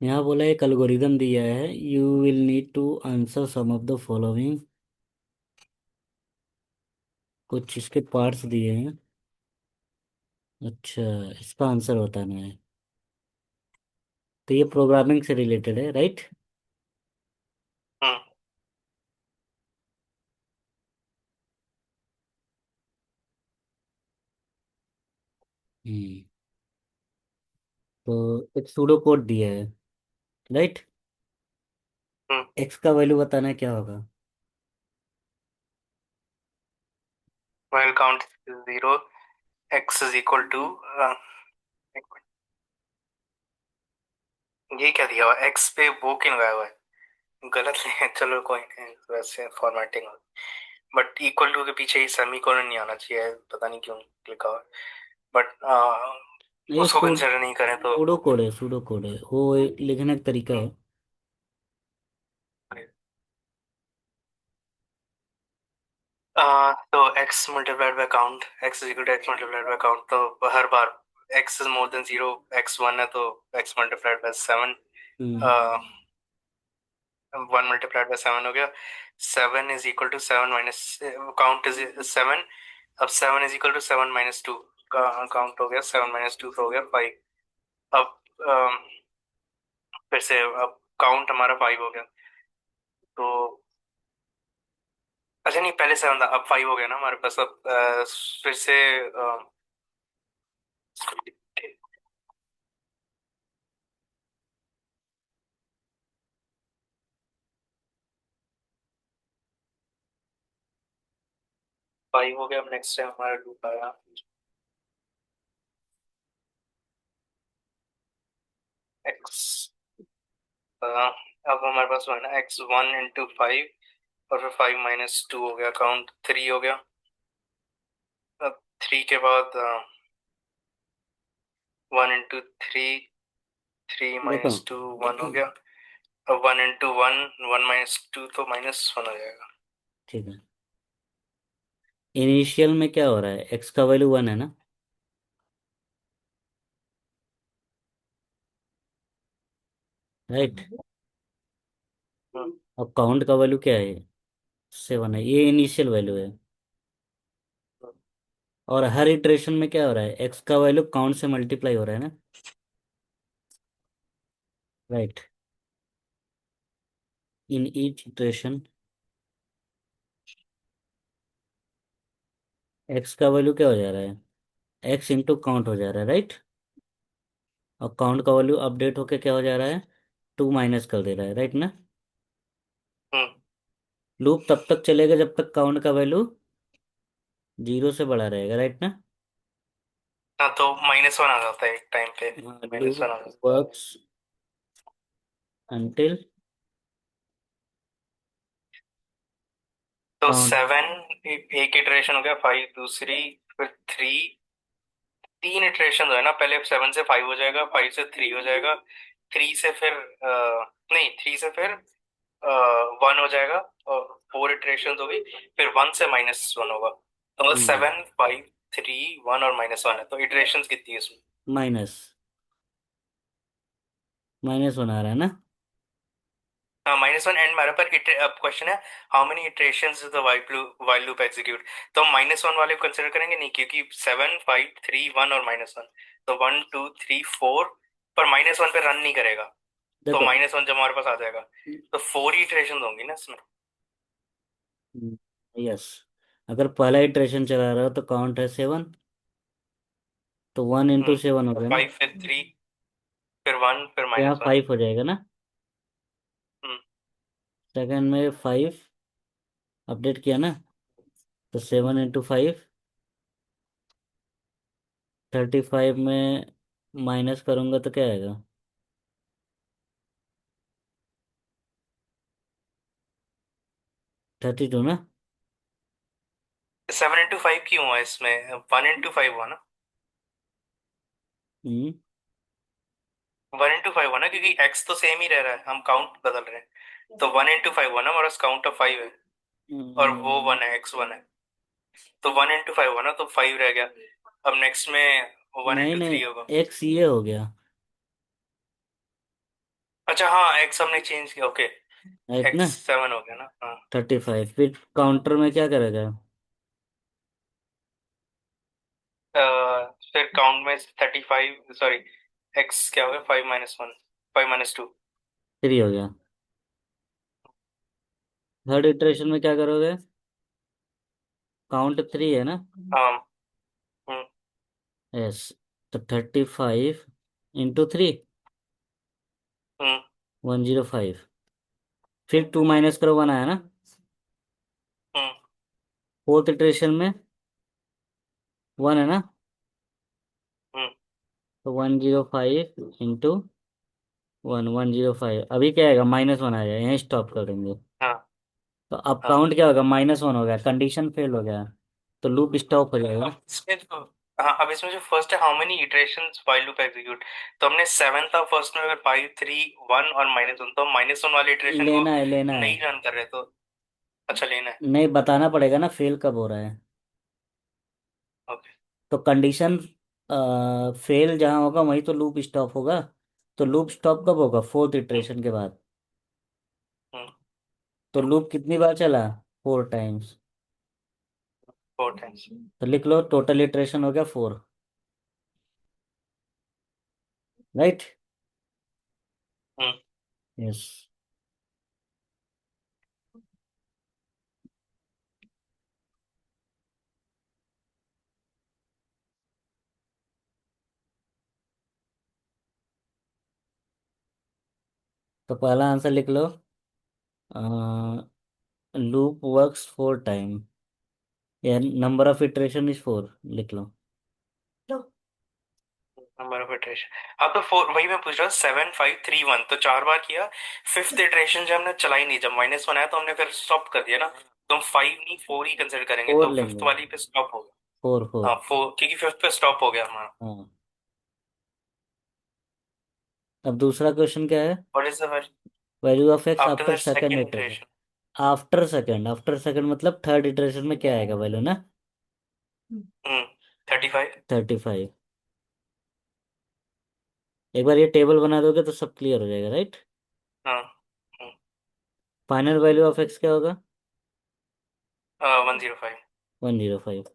यहाँ बोला एक एल्गोरिदम दिया है, you will need to answer some of the following. कुछ इसके पार्ट्स दिए हैं। अच्छा, इसका आंसर बताना है। तो ये प्रोग्रामिंग से रिलेटेड है, राइट? हम्म। हम्म। तो एक सूडो कोड दिया है, राइट? हम्म। एक्स का वैल्यू बताना है, क्या होगा? while count is 0, x is equal to ये क्या दिया हुआ है? x पे वो क्यों लगाया हुआ है? गलत है। चलो कोई नहीं, वैसे फॉर्मेटिंग। बट इक्वल टू के पीछे ही सेमीकोलन नहीं आना चाहिए, पता नहीं क्यों लिखा हुआ है। बट ये उसको कंसिडर नहीं करें तो सूडो कोड है, सूडो कोड है वो, एक लिखने का तरीका हम्म, है। तो x multiplied by count, x is equal to x multiplied by count, तो हर बार x is more than 0, x 1 है तो x multiplied by 7, hmm. 1 multiplied by 7 हो गया। 7 is equal to 7 minus, count is 7। अब 7 is equal to 7 minus 2, count हो गया 7 माइनस 2 तो हो गया 5। अब फिर से अब काउंट हमारा 5 हो गया। तो अच्छा नहीं, पहले 7 था, अब 5 हो गया ना हमारे पास। अब फिर से 5 हो गया। अब नेक्स्ट टाइम हमारा लूप आएगा। एक्स, अब हमारे पास हुआ ना x1 into 5, और फिर 5 - 2 हो गया, काउंट 3 हो गया। अब 3 के बाद 1 into 3, 3 - 2 1 हो गया। अब 1 into 1, 1 - 2 तो -1 हो जाएगा। ठीक है। इनिशियल में क्या हो रहा है, एक्स का वैल्यू 1 है ना, राइट? हम्म। अब काउंट का वैल्यू क्या है? 7 है, ये इनिशियल वैल्यू है। और हर इटरेशन में क्या हो रहा है, एक्स का वैल्यू काउंट से मल्टीप्लाई हो रहा है ना, right? In each iteration x का वैल्यू क्या हो जा रहा है, एक्स इंटू काउंट हो जा रहा है, राइट? और काउंट का वैल्यू अपडेट होके क्या हो जा रहा है, 2 माइनस कर दे रहा है, राइट ना? हम्म। लूप तब तक चलेगा जब तक काउंट का वैल्यू 0 से बड़ा रहेगा, राइट ना? हाँ, तो -1 आ जाता है एक टाइम पे। -1 आ लूप जाता वर्क्स अंटिल है। तो काउंट। 7 एक इटरेशन हो गया, 5 दूसरी, फिर 3, 3 इटरेशन है ना। पहले 7 से 5 हो जाएगा, 5 से 3 हो जाएगा, 3 से फिर नहीं, 3 से फिर 1 हो जाएगा, और 4 इटरेशन होगी, फिर 1 से -1 होगा। तो मतलब हम्म। 7, 5, 3, 1 और -1 है। तो इटरेशन कितनी है इसमें? माइनस, माइनस बना रहा है ना? हाँ, -1 एंड मारा पर अब क्वेश्चन है, how many iterations is the while loop execute. तो हम -1 वाले को कंसिडर करेंगे नहीं, क्योंकि 7, 5, 3, 1 और -1, तो 1, 2, 3, 4, पर -1 पे रन नहीं करेगा। तो देखो, -1 जब हमारे पास आ जाएगा, तो 4 ही इटरेशन होंगी ना इसमें। यस, अगर पहला इटरेशन चला रहा हो तो काउंट है 7, तो 1 इंटू 7 हो तो गया ना। 5 फिर 3, फिर 1, फिर तो यहाँ -1। 5 हो जाएगा ना, हम्म। सेकंड में 5, अपडेट किया ना? तो 7 × 5, 35 में माइनस करूंगा तो क्या आएगा? 32 ना? 7 × 5 क्यों हुआ इसमें? 1 × 5 हुआ ना? हम्म। 1 × 5 हुआ ना, क्योंकि एक्स तो सेम ही रह रहा है, हम काउंट बदल रहे हैं। तो 1 × 5 हुआ ना, हमारा काउंट ऑफ 5 है। और वो हम्म, 1 है, x 1 है। तो 1 × 5 हुआ ना, तो 5 रह गया। अब नेक्स्ट में वन नहीं इंटू नहीं, थ्री होगा। एक्स ये हो गया। अच्छा हाँ, एक्स हमने चेंज किया, ओके। राइट एक्स ना? 7 हो गया ना, हाँ। 35 फिर काउंटर में क्या करेगा? अ, फिर काउंट में 35, सॉरी, एक्स क्या हो गया, 5 - 1, 5 - 2। 3 हो गया। थर्ड इटरेशन में क्या करोगे? काउंट 3 है ना? हाँ। हम्म। यस। तो 35 × 3, हम्म। 105। फिर 2 माइनस करो, 1 आया ना? हम्म। फोर्थ इटरेशन में 1 है ना? हम्म। तो 105 × 1, 105। अभी क्या आएगा? -1 आ जाएगा, यहीं स्टॉप कर देंगे। हाँ। तो अब हाँ। काउंट क्या होगा? -1 हो गया, कंडीशन फेल हो गया। तो लूप स्टॉप हो जाएगा। अब इसमें जो हाँ, अब इसमें जो फर्स्ट है, how many iterations while loop execute. तो हमने 7 था फर्स्ट में, अगर 5 3 1 और -1, तो हम -1 वाले इटरेशन को लेना है, लेना है। नहीं रन कर रहे तो। अच्छा, लेना है। नहीं, बताना पड़ेगा ना फेल कब हो रहा है। ओके। तो कंडीशन फेल जहाँ होगा वहीं तो लूप स्टॉप होगा। तो लूप स्टॉप कब होगा? फोर्थ इटरेशन के बाद। हम्म। तो लूप कितनी बार चला? 4 टाइम्स। 4 टाइम्स। तो लिख लो, टोटल इटरेशन हो गया 4। राइट। हम्म। यस। तो पहला आंसर लिख लो। लूप वर्क्स 4 टाइम, या नंबर ऑफ इटरेशन इज 4, लिख लो। Number of iteration. हाँ, तो 4 वही मैं पूछ रहा हूँ, 7 5 3 1 तो 4 बार किया। फिफ्थ इटरेशन जब हमने चलाई नहीं, जब -1 आया तो हमने फिर स्टॉप कर दिया ना। तो हम 5 नहीं 4 ही कंसिडर करेंगे, 4 तो फिफ्थ लेंगे। वाली पे स्टॉप होगा। 4 4। हाँ, 4, क्योंकि फिफ्थ पे स्टॉप हो गया हमारा। हाँ। अब दूसरा क्वेश्चन क्या है? What is the value value of x after after the second second iteration. Iteration? After second मतलब थर्ड इटरेशन में क्या आएगा वैल्यू ना? हम्म। 35। 35। एक बार ये टेबल बना दोगे तो सब क्लियर हो जाएगा, राइट? हाँ। हम्म। फाइनल वैल्यू ऑफ एक्स क्या होगा? 105। 105।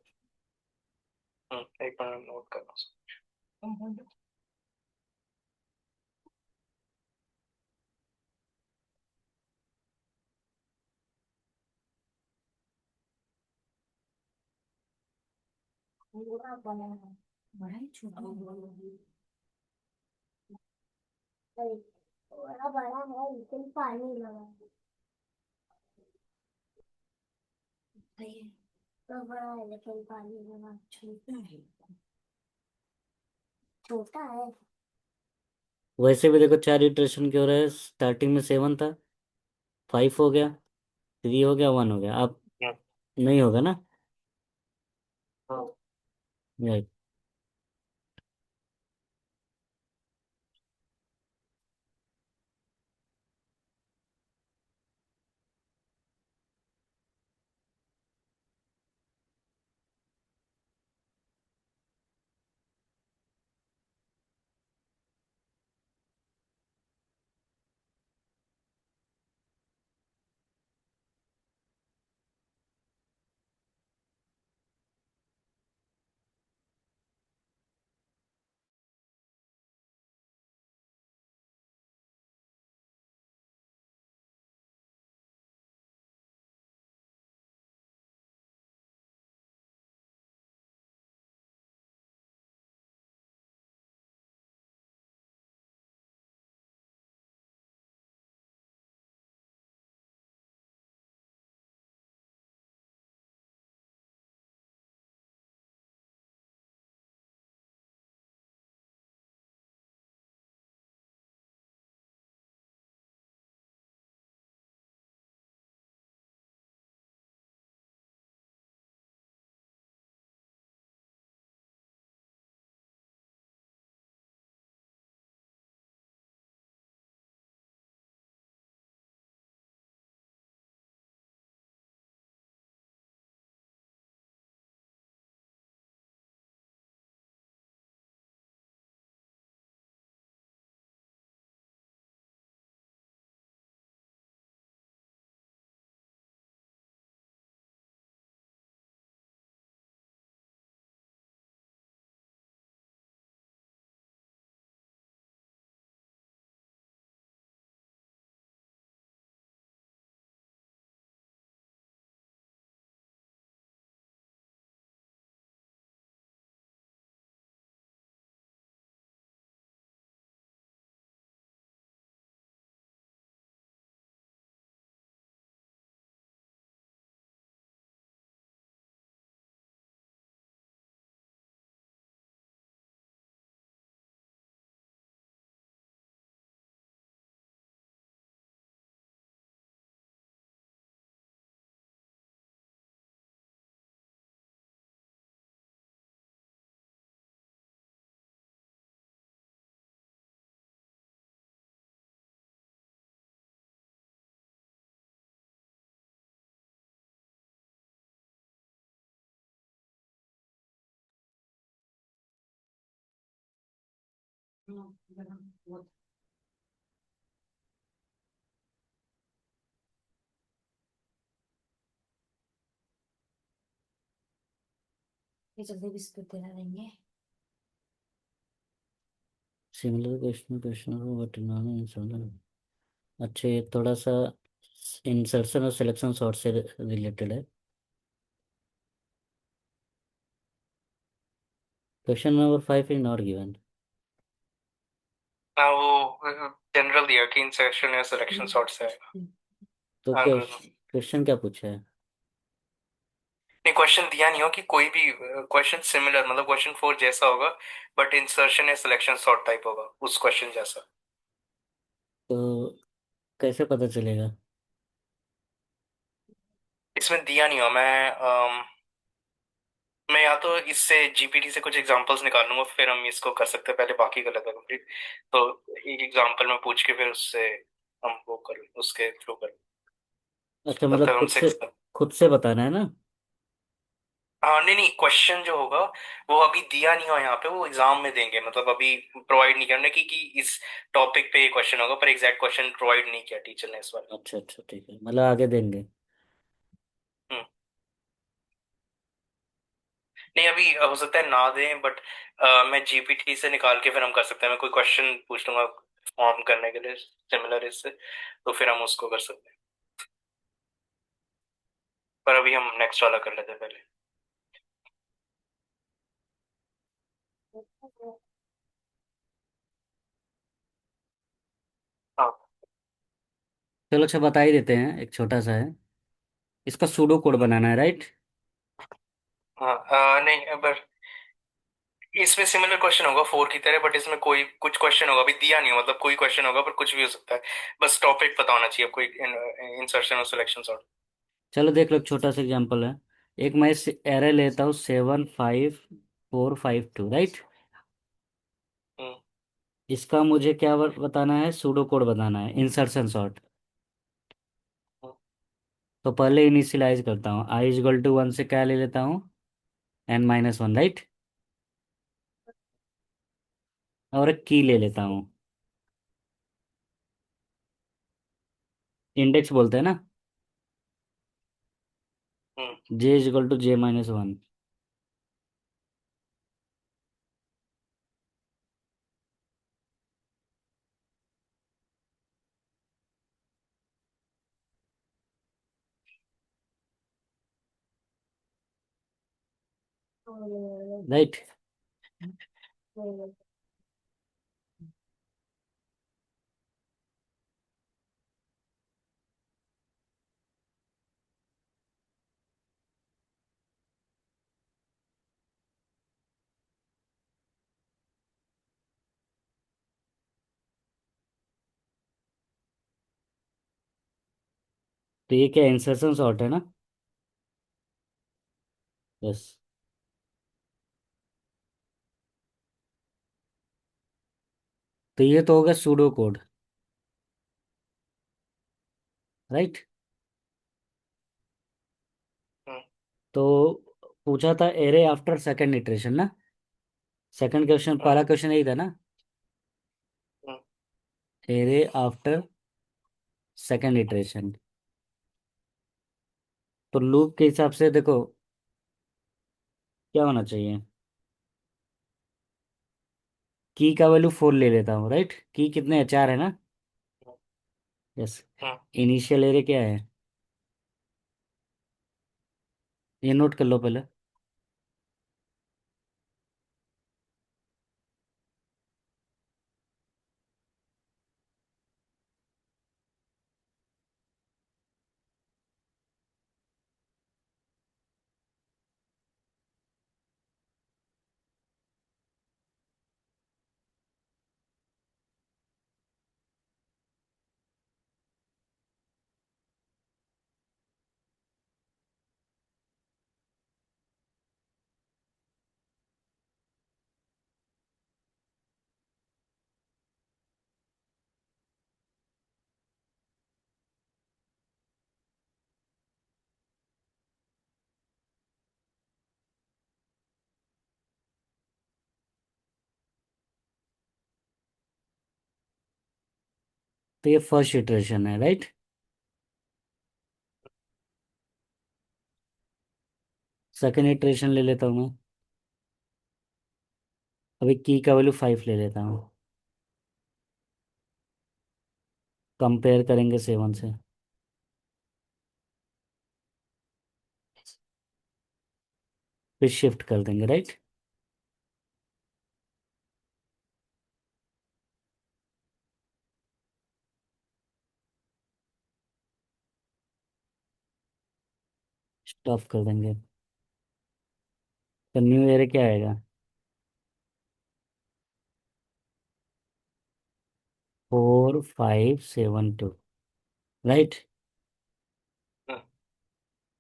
एक मिनट नोट करना। थोड़ा बड़ा है लेकिन पानी लगा है। तो बड़ा है लेकिन पानी लगा, छोटा है। छोटा है। वैसे भी देखो, 4 इटरेशन क्यों रहा है? स्टार्टिंग में 7 था, 5 हो गया, 3 हो गया, 1 हो गया। अब हम्म। नहीं होगा ना? हाँ। Right. Similar question question but non. अच्छा, ये थोड़ा सा इंसर्शन और सिलेक्शन सॉर्ट से रिलेटेड है। Question number 5 is not given. हाँ, वो जनरल दिया कि इंसर्शन या सिलेक्शन सॉर्ट से आएगा तो एल्गोरिथम। क्वेश्चन क्या पूछा है? नहीं, क्वेश्चन दिया नहीं हो कि कोई भी क्वेश्चन सिमिलर, मतलब क्वेश्चन 4 जैसा होगा, बट इंसर्शन या सिलेक्शन सॉर्ट टाइप होगा उस क्वेश्चन जैसा। तो कैसे पता चलेगा? इसमें दिया नहीं हो। मैं या तो इससे जीपीटी से कुछ एग्जांपल्स निकाल लूंगा, फिर हम इसको कर सकते हैं। पहले बाकी कर लेते हैं कंप्लीट। तो एक एग्जांपल में पूछ के फिर उससे हम वो कर उसके थ्रू कर। अच्छा, तब मतलब तक हम सिक्स। खुद से बताना है ना? हाँ, नहीं नहीं, क्वेश्चन जो होगा वो अभी दिया नहीं हो यहाँ पे, वो एग्जाम में देंगे। मतलब अभी प्रोवाइड नहीं करना कि इस टॉपिक पे ये क्वेश्चन होगा, पर एग्जैक्ट क्वेश्चन प्रोवाइड नहीं किया टीचर ने इस बार। अच्छा अच्छा, ठीक है, मतलब आगे देंगे। हम्म। नहीं, अभी हो सकता है ना दें, बट मैं जीपीटी से निकाल के फिर हम कर सकते हैं। मैं कोई क्वेश्चन पूछ लूंगा फॉर्म करने के लिए सिमिलर इससे, तो फिर हम उसको कर सकते हैं। पर अभी हम नेक्स्ट वाला कर लेते हैं पहले। हाँ चलो अच्छा, बता ही देते हैं, एक छोटा सा है। इसका सूडो कोड बनाना है, राइट? हाँ। नहीं, पर इसमें सिमिलर क्वेश्चन होगा 4 की तरह, बट इसमें कोई कुछ क्वेश्चन होगा अभी दिया नहीं हो, मतलब कोई क्वेश्चन होगा पर कुछ भी हो सकता है। बस टॉपिक पता होना चाहिए, कोई इंसर्शन और सिलेक्शन सॉर्ट। चलो देख लो, एक छोटा सा एग्जांपल है। एक मैं एरे लेता हूँ 75452, राइट? हम्म। इसका मुझे क्या बताना है? सूडो कोड बताना है, इंसर्शन सॉर्ट। हम्म। तो पहले इनिशियलाइज करता हूँ, आई इज इक्वल टू 1 से क्या ले लेता हूँ? n-1, right? और एक की ले लेता हूँ, इंडेक्स बोलते हैं ना, hmm. j is equal to j-1। Right? तो ये क्या इंसर्शन सॉर्ट है ना? यस। तो ये तो होगा सूडो कोड, राइट? हम्म। तो पूछा था एरे आफ्टर सेकंड इटरेशन ना? Second question, hmm. पहला क्वेश्चन यही था ना? Hmm. Array after second iteration. तो लूप के हिसाब से देखो, क्या होना चाहिए? की का वैल्यू 4 ले लेता हूँ, राइट? की कितने है? 4 है ना? यस। हम्म। इनिशियल एरे क्या है? ये नोट कर लो पहले। तो ये फर्स्ट इटरेशन है, राइट। सेकेंड इटरेशन ले लेता हूँ मैं। अभी की का वैल्यू 5 ले लेता हूँ। कंपेयर करेंगे 7 से। फिर शिफ्ट कर देंगे, राइट। स्टॉप कर देंगे। तो न्यू एरे क्या आएगा? 4572, राइट।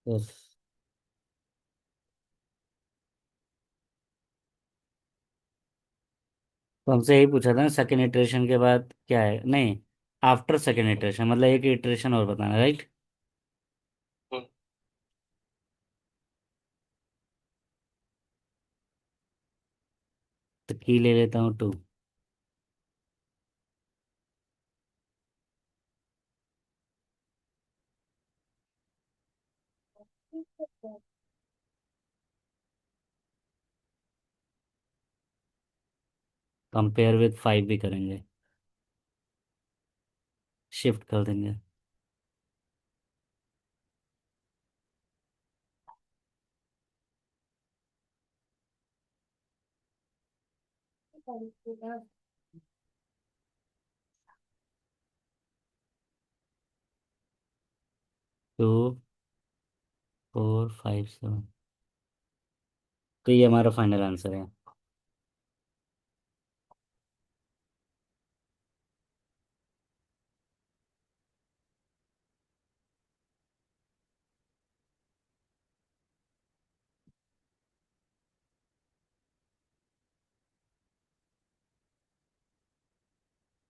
यस। तो हमसे यही पूछा था ना, सेकेंड इटरेशन के बाद क्या है, नहीं, आफ्टर सेकेंड इटरेशन, मतलब एक इटरेशन और बताना, राइट। तो की ले लेता हूँ 2। कंपेयर विद 5 भी करेंगे। शिफ्ट कर देंगे। टू 457। तो ये हमारा फाइनल आंसर है।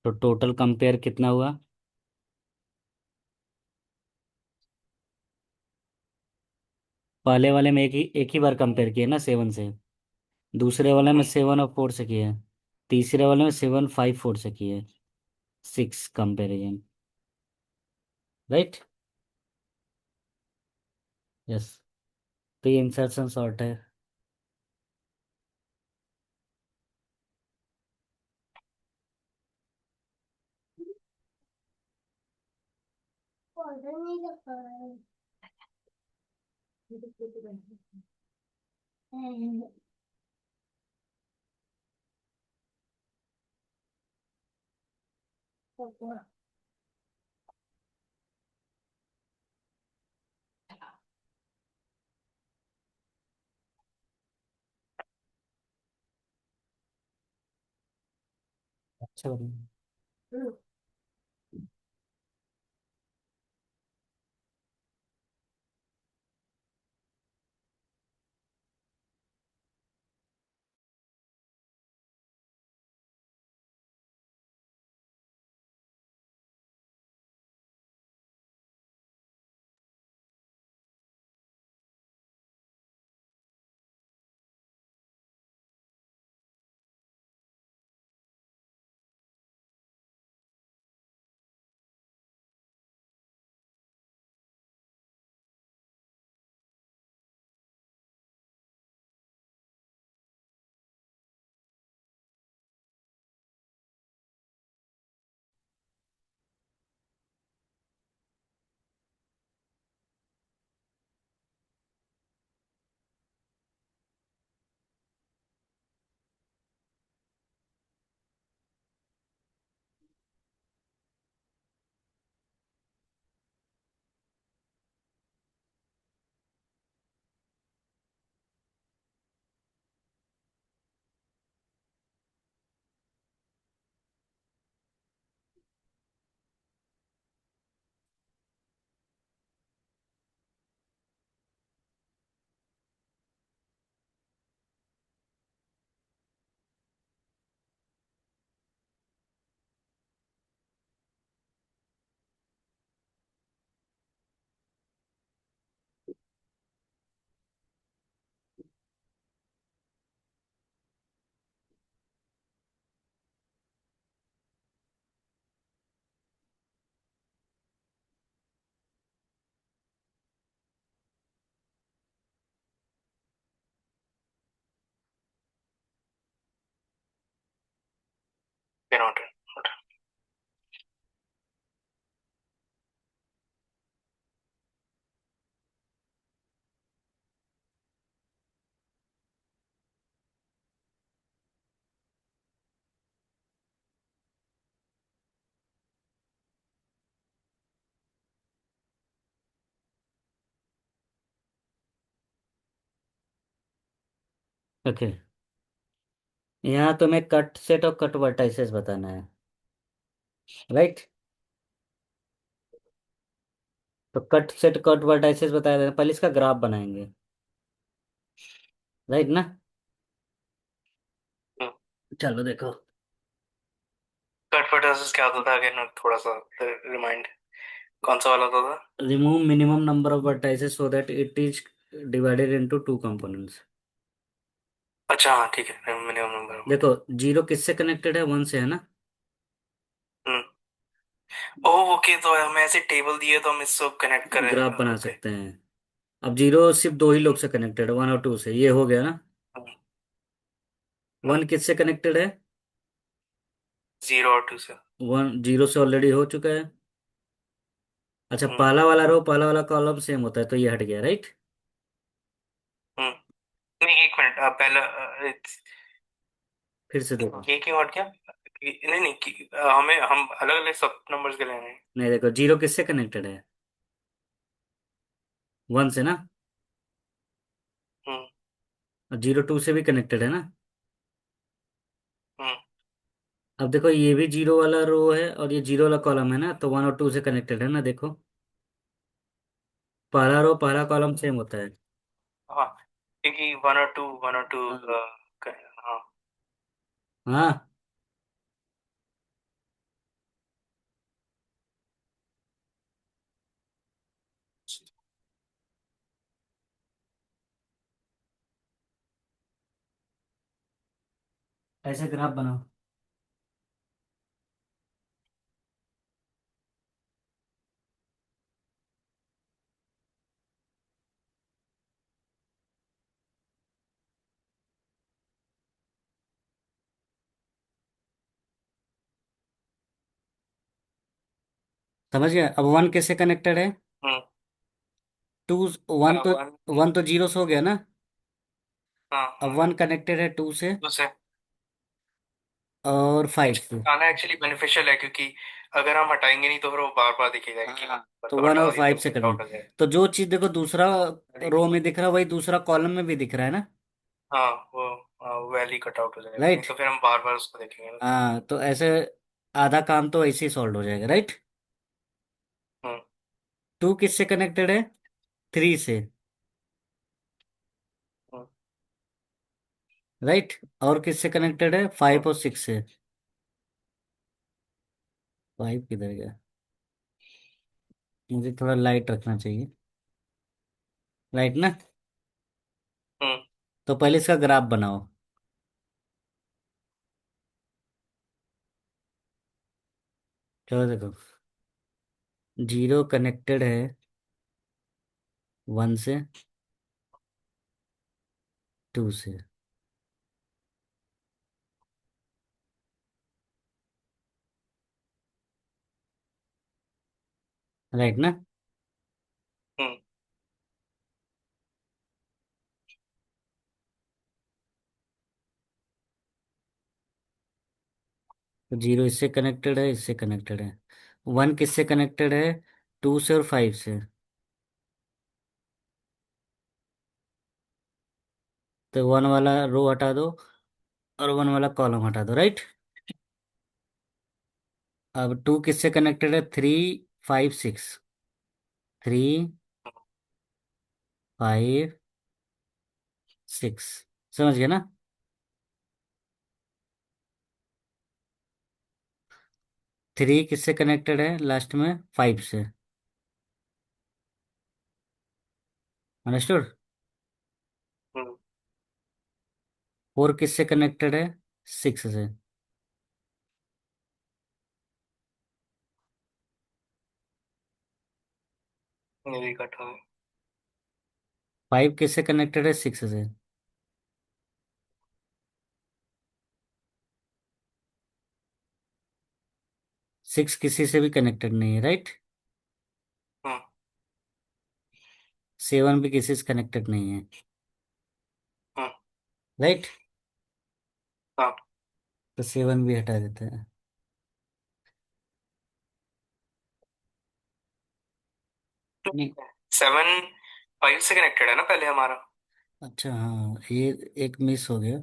तो टोटल कंपेयर कितना हुआ? पहले वाले में एक ही बार कंपेयर किया ना 7 से। दूसरे वाले में 7 और 4 से किया है। तीसरे वाले में 7 5 4 से किया है। 6 कंपेरिजन, राइट। यस। तो ये इंसर्शन सॉर्ट है। अच्छा बढ़िया। ओके, यहाँ तुम्हें कट सेट और कट वर्टाइसेस बताना है, राइट। तो कट सेट कट वर्टाइसेस बताया था, पहले इसका ग्राफ बनाएंगे, राइट ना। चलो देखो, कट वर्टिसेस क्या होता था अगेन, थोड़ा सा रिमाइंड, कौन सा वाला होता था? Remove minimum number of vertices so that it is divided into two components. अच्छा हाँ ठीक है, मिनिमम नंबर। देखो, जीरो किससे कनेक्टेड है, वन से है ना। हम्म। ओह ओके, तो हमें ऐसे टेबल दिए तो हम इसको कनेक्ट करें। ग्राफ बना ओके। सकते हैं। अब जीरो सिर्फ दो ही लोग से कनेक्टेड है, वन और टू से, ये हो गया ना। वन किससे कनेक्टेड है, जीरो और टू से। वन जीरो से ऑलरेडी हो चुका है। अच्छा, हम्म। पहला वाला रो पहला वाला कॉलम सेम होता है, तो ये हट गया, राइट। हम्म। नहीं एक मिनट, पहला फिर से देखो, ये क्यों हट गया? नहीं नहीं हमें हम अलग अलग सब नंबर्स के लेने हैं। नहीं देखो, जीरो किससे कनेक्टेड है, वन से ना। हम्म। और जीरो टू से भी कनेक्टेड है ना। हम्म। अब देखो, ये भी जीरो वाला रो है और ये जीरो वाला कॉलम है ना, तो वन और टू से कनेक्टेड है ना, देखो। पहला रो पहला कॉलम सेम होता है। हाँ क्योंकि वन और टू। हाँ। हाँ। हाँ, ऐसे ग्राफ बनाओ। समझ गया, अब वन किससे कनेक्टेड है, हम्म। टू। वन तो वन। वन तो जीरो से हो गया ना। हाँ अब हाँ। वन कनेक्टेड है टू से दूसरे और फाइव से। आना एक्चुअली बेनिफिशियल है, क्योंकि अगर हम हटाएंगे नहीं तो फिर वो बार बार दिखेगा कि हाँ, नंबर तो तो वन हटाओ, और ये फाइव तो से कट करेंगे। आउट हो जाएगा। तो जो चीज देखो दूसरा रो में दिख रहा है, वही दूसरा कॉलम में भी दिख रहा है ना, हाँ वो वैली कट आउट हो जाएगा, नहीं राइट। तो फिर हम बार बार उसको देखेंगे ना। हाँ, तो ऐसे आधा काम तो ऐसे ही सॉल्व हो जाएगा, राइट। हम्म। टू किससे कनेक्टेड है, थ्री से, हम्म। राइट। और किससे कनेक्टेड है, हम्म। फाइव और सिक्स से। फाइव किधर गया, मुझे थोड़ा लाइट रखना चाहिए, राइट ना। हम्म। तो पहले इसका ग्राफ बनाओ। चलो देखो, जीरो कनेक्टेड है वन से, टू से, राइट ना। हम्म। तो जीरो इससे कनेक्टेड है, इससे कनेक्टेड है। वन किससे कनेक्टेड है, टू से और फाइव से। तो वन वाला रो हटा दो और वन वाला कॉलम हटा दो, राइट। अब टू किससे कनेक्टेड है, three, five, six. Three, five, six, समझ गया ना। थ्री किससे कनेक्टेड है लास्ट में, फाइव से, अंडरस्टूड। हम्म। फोर किससे कनेक्टेड है, सिक्स से। ये भी कट हो गया। फाइव किससे कनेक्टेड है, सिक्स से। सिक्स किसी से भी कनेक्टेड नहीं है, राइट। हम्म। सेवन भी किसी से कनेक्टेड नहीं है, हम्म। राइट। हाँ। तो सेवन भी हटा देते हैं। नहीं, सेवन फाइव से कनेक्टेड है ना पहले हमारा। अच्छा हाँ, ये एक मिस हो गया।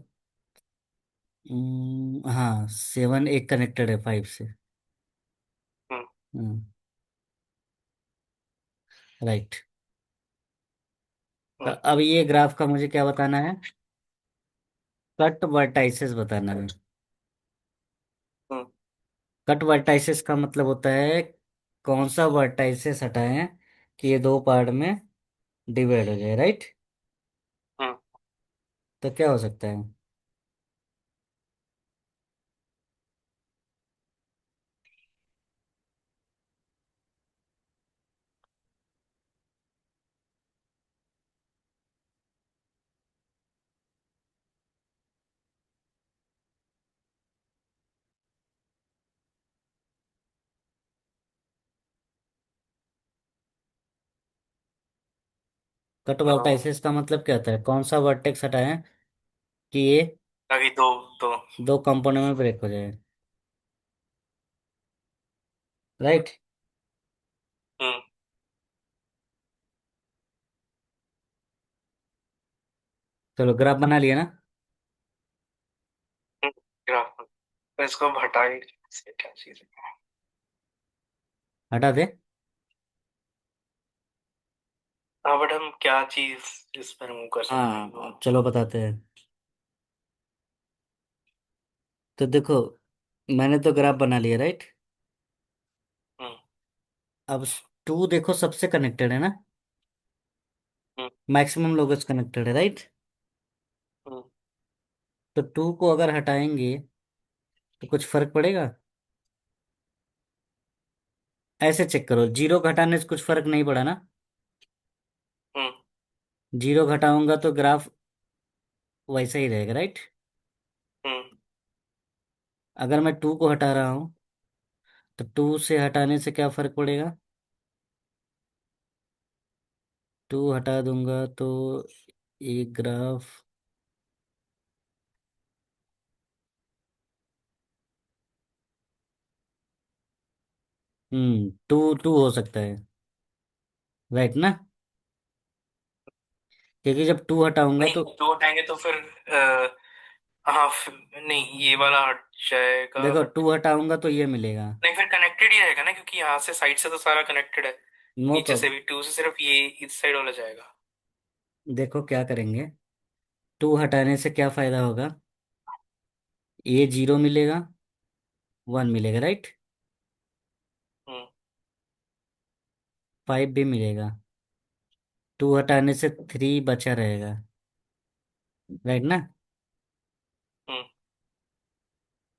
हाँ, 7 एक कनेक्टेड है 5 से। हम्म। हम्म। राइट। तो हम्म। अब ये ग्राफ का मुझे क्या बताना है? कट वर्टाइसेस बताना है। हम्म। कट वर्टाइसेस का मतलब होता है कौन सा वर्टाइसेस हटाएं कि ये दो पार्ट में डिवाइड हो जाए, राइट? हम्म। तो क्या हो सकता है? कट हाँ, वर्टाइसेस का मतलब क्या होता है? कौन सा वर्टेक्स हटाएं कि ये अभी दो दो। दो कंपोनेंट में ब्रेक हो जाए, राइट? हम्म। चलो ग्राफ बना लिया ना? हम्म। ग्राफ, तो इसको अब हटाए से क्या चीज है? हटा दे। हाँ, बट हम क्या चीज इस पर रिमूव कर सकते हैं वो? हाँ चलो बताते हैं। तो देखो, मैंने तो ग्राफ बना लिया, राइट? हम्म। अब टू देखो सबसे कनेक्टेड है ना, हम्म। मैक्सिमम लोग कनेक्टेड है, राइट? हम्म। तो टू को अगर हटाएंगे तो कुछ फर्क पड़ेगा? ऐसे चेक करो, जीरो घटाने से कुछ फर्क नहीं पड़ा ना। हम्म। जीरो घटाऊंगा तो ग्राफ वैसा ही रहेगा, राइट? हम्म। अगर मैं टू को हटा रहा हूँ तो टू से हटाने से क्या फर्क पड़ेगा? टू हटा दूंगा तो एक ग्राफ। टू टू हो सकता है, राइट ना? क्योंकि जब टू हटाऊंगा नहीं, तो दो हटाएंगे तो फिर हाँ, नहीं, ये वाला हट जाएगा। देखो, टू हटाऊंगा तो ये मिलेगा। नहीं, फिर कनेक्टेड ही रहेगा ना, क्योंकि यहाँ से साइड से तो सारा कनेक्टेड है। नो नीचे से प्रॉब्लम। भी टू से सिर्फ ये इस साइड वाला जाएगा। देखो क्या करेंगे, टू हटाने से क्या फायदा होगा? ये जीरो मिलेगा, वन मिलेगा, राइट? हम्म। फाइव भी मिलेगा। टू हटाने से थ्री बचा रहेगा, राइट ना? हम्म।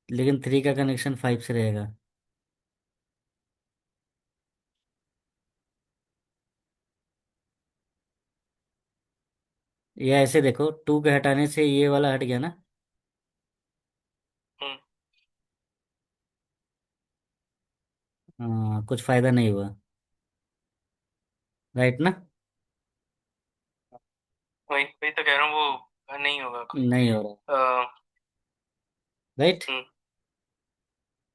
लेकिन थ्री का कनेक्शन फाइव से रहेगा। या ऐसे देखो, टू के हटाने से ये वाला हट गया ना। हम्म। हाँ, कुछ फायदा नहीं हुआ, राइट ना? वही वही तो कह रहा हूँ, वो नहीं होगा कोई। नहीं हो रहा, अ, राइट? हम्म।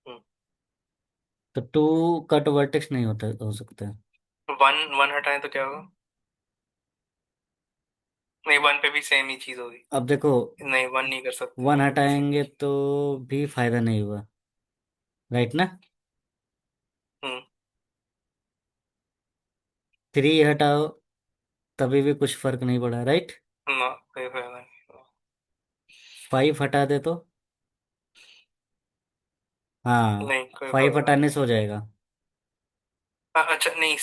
हम्म। तो टू कट वर्टेक्स नहीं होता, हो सकता है। वन वन हटाएं तो क्या होगा? नहीं, वन पे भी सेम ही चीज होगी। अब देखो, नहीं, वन नहीं कर सकते वन वन पे भी सेम हटाएंगे चीज। तो भी फायदा नहीं हुआ, राइट ना? हम्म। थ्री हटाओ तभी भी कुछ फर्क नहीं पड़ा, राइट? ना, कोई फायदा नहीं। फाइव हटा दे तो, हाँ, नहीं, कोई फाइव फायदा हटाने नहीं। से हो जाएगा। अच्छा, नहीं,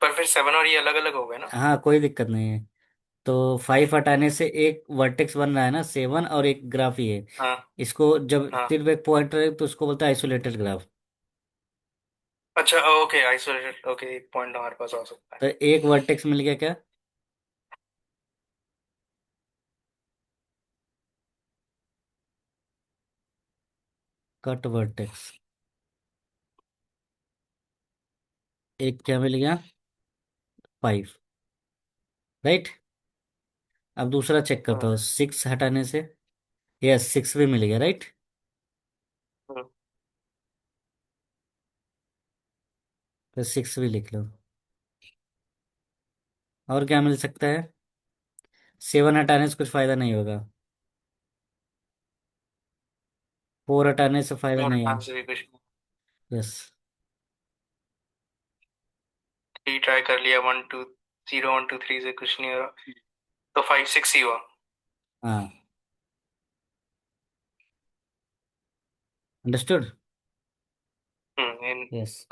पर फिर सेवन और ये अलग अलग हो गए ना? हाँ कोई दिक्कत नहीं है। तो फाइव हटाने से एक वर्टेक्स बन रहा है ना, सेवन, और एक ग्राफ ही है। हाँ। इसको जब हाँ। सिर्फ एक पॉइंटर है तो उसको बोलते हैं आइसोलेटेड ग्राफ। अच्छा, ओके, आइसोलेटेड, ओके, एक पॉइंट हमारे पास आ सकता है। तो एक वर्टेक्स मिल गया क्या? Cut vertex. एक क्या मिल गया? Five, right? अब दूसरा चेक करता हम्म। हूँ, सिक्स हटाने से। यस, सिक्स भी मिल गया, राइट? हम्म। तो सिक्स भी लिख लो। और क्या मिल सकता है? सेवन हटाने से कुछ फायदा नहीं होगा। फोर हटाने से फायदा और नहीं है। हटाने से भी कुछ नहीं। यस। 3 ट्राई कर लिया, 1 2 0 1 2 3 से कुछ नहीं हो रहा, तो 5 6 ही हुआ। हाँ। अंडरस्टूड। In yes.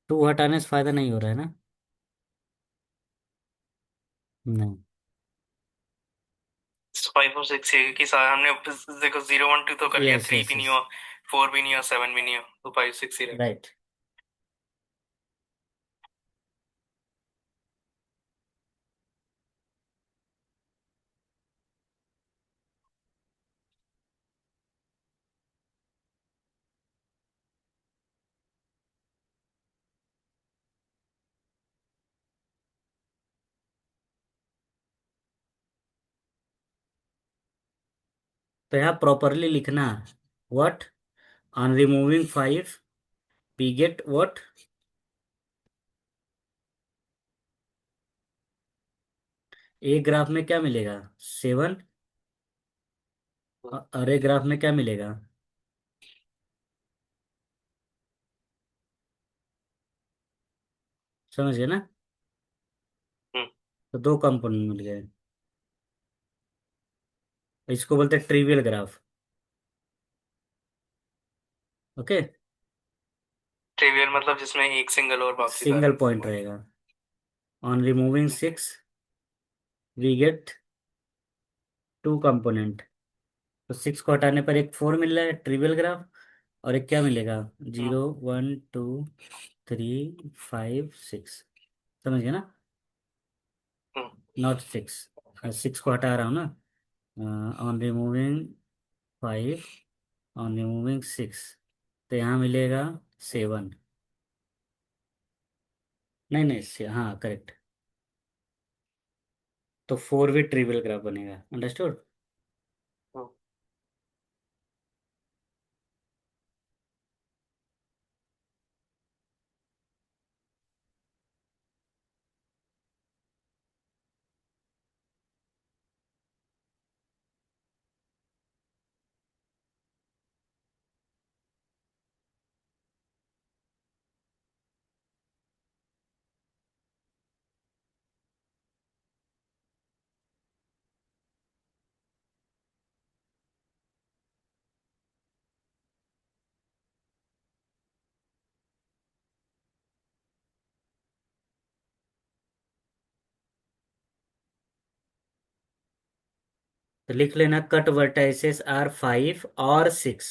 टू हटाने से फायदा नहीं हो रहा है ना। नहीं। 5 और 6 है, क्योंकि सारा हमने देखो 0 1 2 तो कर लिया, यस 3 यस भी नहीं यस। हुआ, 4 भी नहीं हुआ, 7 भी नहीं हुआ, तो 5 6 ही रहेगा। राइट। तो यहाँ प्रॉपरली लिखना, what, on removing five we get what. A graph में क्या मिलेगा? सेवन। अरे ग्राफ में क्या मिलेगा? समझ गए ना? हम्म तो दो कंपोनेंट मिल गए। इसको बोलते हैं ट्रिवियल ग्राफ। ओके। ट्रिवियल मतलब जिसमें एक सिंगल और बाकी सिंगल सारे पॉइंट वही। रहेगा। On removing six we get two component. तो सिक्स को हटाने पर एक फोर मिल रहा है, ट्रिवियल ग्राफ। और एक क्या मिलेगा? हम्म 0 1 2 3 5 6। समझ गए ना? हम्म नॉट सिक्स। सिक्स को हटा रहा हूँ ना। On removing five, on removing six, तो यहाँ मिलेगा सेवन। नहीं नहीं हाँ करेक्ट। तो फोर भी ट्रिवियल ग्राफ बनेगा। अंडरस्टूड। हम्म। तो लिख लेना, कट वर्टाइसेस आर फाइव और six.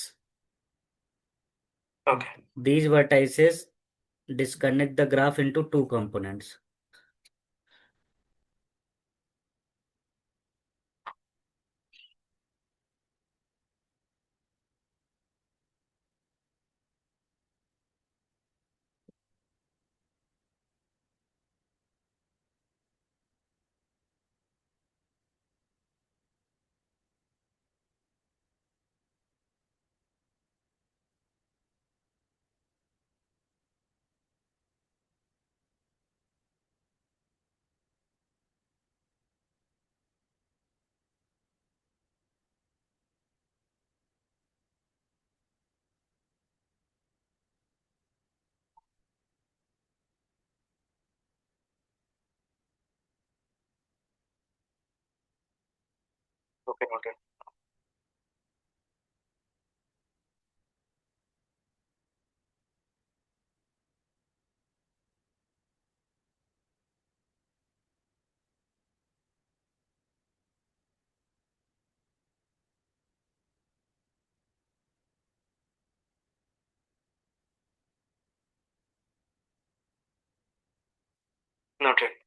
Okay These vertices disconnect the graph into two components. Okay okay. Noted.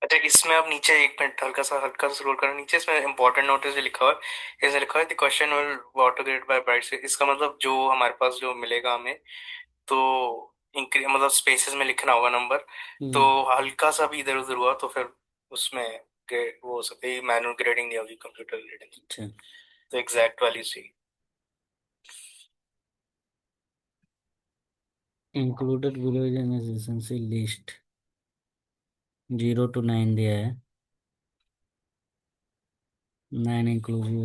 अच्छा, इसमें अब नीचे एक मिनट, हल्का सा स्क्रॉल करना नीचे, इसमें इंपॉर्टेंट नोटिस भी लिखा हुआ है। इसमें लिखा है the question will auto grade by bright. इसका मतलब जो हमारे पास जो मिलेगा हमें, तो मतलब स्पेसेस में लिखना होगा नंबर। तो हम्म। हल्का सा भी इधर उधर हुआ तो फिर उसमें वो हो सकता है मैनुअल ग्रेडिंग नहीं होगी, कंप्यूटर ग्रेडिंग। अच्छा। तो exact value C. Included below adjacency list 0 to 9 दिया है। 9 inclusive.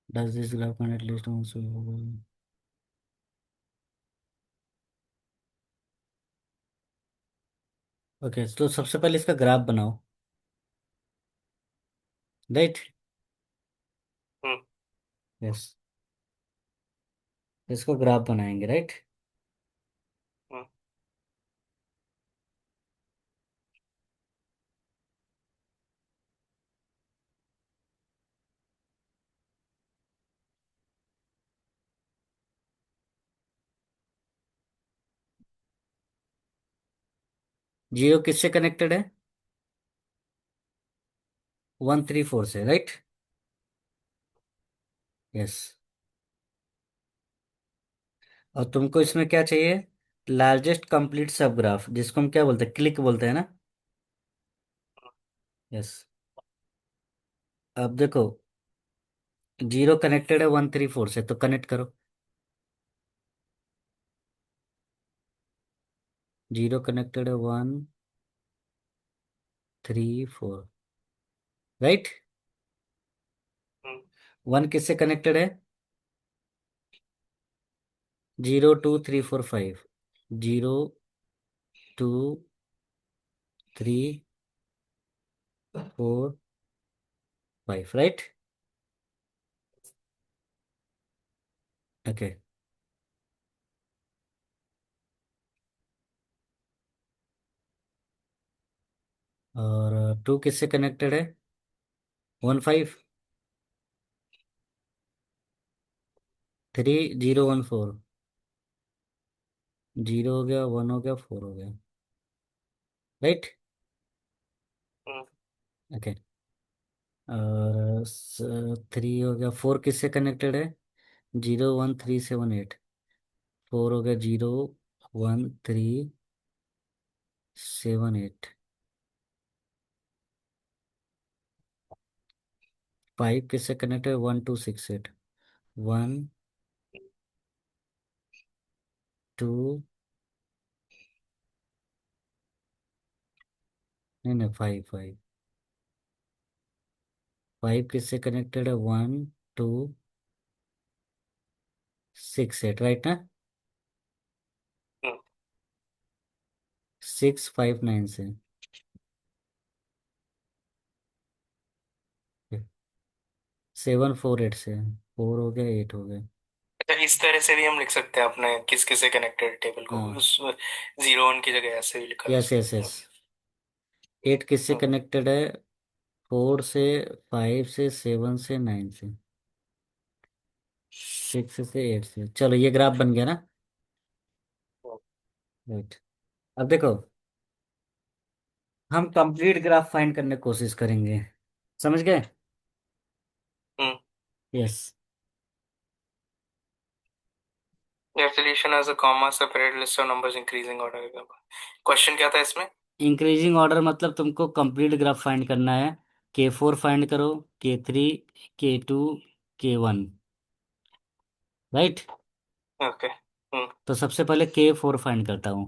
Does this graph connect list also. Okay, तो सबसे पहले इसका ग्राफ बनाओ। राइट। हम्म। यस। इसको ग्राफ बनाएंगे, राइट। हम्म। जियो किससे कनेक्टेड है? 1 3 4 से, राइट। यस। और तुमको इसमें क्या चाहिए? लार्जेस्ट कंप्लीट सब ग्राफ, जिसको हम क्या बोलते हैं, क्लिक बोलते हैं ना। यस। अब देखो, 0 कनेक्टेड है 1 3 4 से, तो कनेक्ट करो। 0 कनेक्टेड है 1 3 4, राइट। हम्म। 1 किससे कनेक्टेड है? 0 2 3 4 5। 0 2 3 4 5, राइट। ओके। और 2 किससे कनेक्टेड है? 1 5। 3 0 1 4। 0 हो गया, 1 हो गया, 4 हो गया, राइट। हम्म। ओके। और 3 हो गया। 4 किससे कनेक्टेड है? 0 1 3 7 8। 4 हो गया, 0 1 3 7 8। 5 किससे कनेक्टेड है? 1 2 6 8। 1 2। नहीं नहीं, 5 5। 5 किससे कनेक्टेड है? 1 2 6 8, राइट ना। हम्म। 6 5 9 से। 7 4 8 से। 4 हो गया, 8 हो गया। अच्छा, इस तरह से भी हम लिख सकते हैं अपने किस किस से कनेक्टेड टेबल को, हाँ। उस 0 1 की जगह ऐसे भी लिखा जा यस यस सकता है। यस। 8 किससे हम्म। कनेक्टेड है? 4 से, 5 से, 7 से, 9 से, 6 से, 8 से। चलो, ये ग्राफ बन गया ना। राइट। अब देखो, हम कंप्लीट ग्राफ फाइंड करने की कोशिश करेंगे। समझ गए? हम्म। Yes. Their solution has a comma separate list of numbers increasing order। Question क्या था इसमें? इंक्रीजिंग ऑर्डर मतलब तुमको कंप्लीट ग्राफ फाइंड करना है। K4 फाइंड करो, K3, K2, K1, right. Okay. हम्म। तो सबसे पहले K4 फाइंड करता हूँ,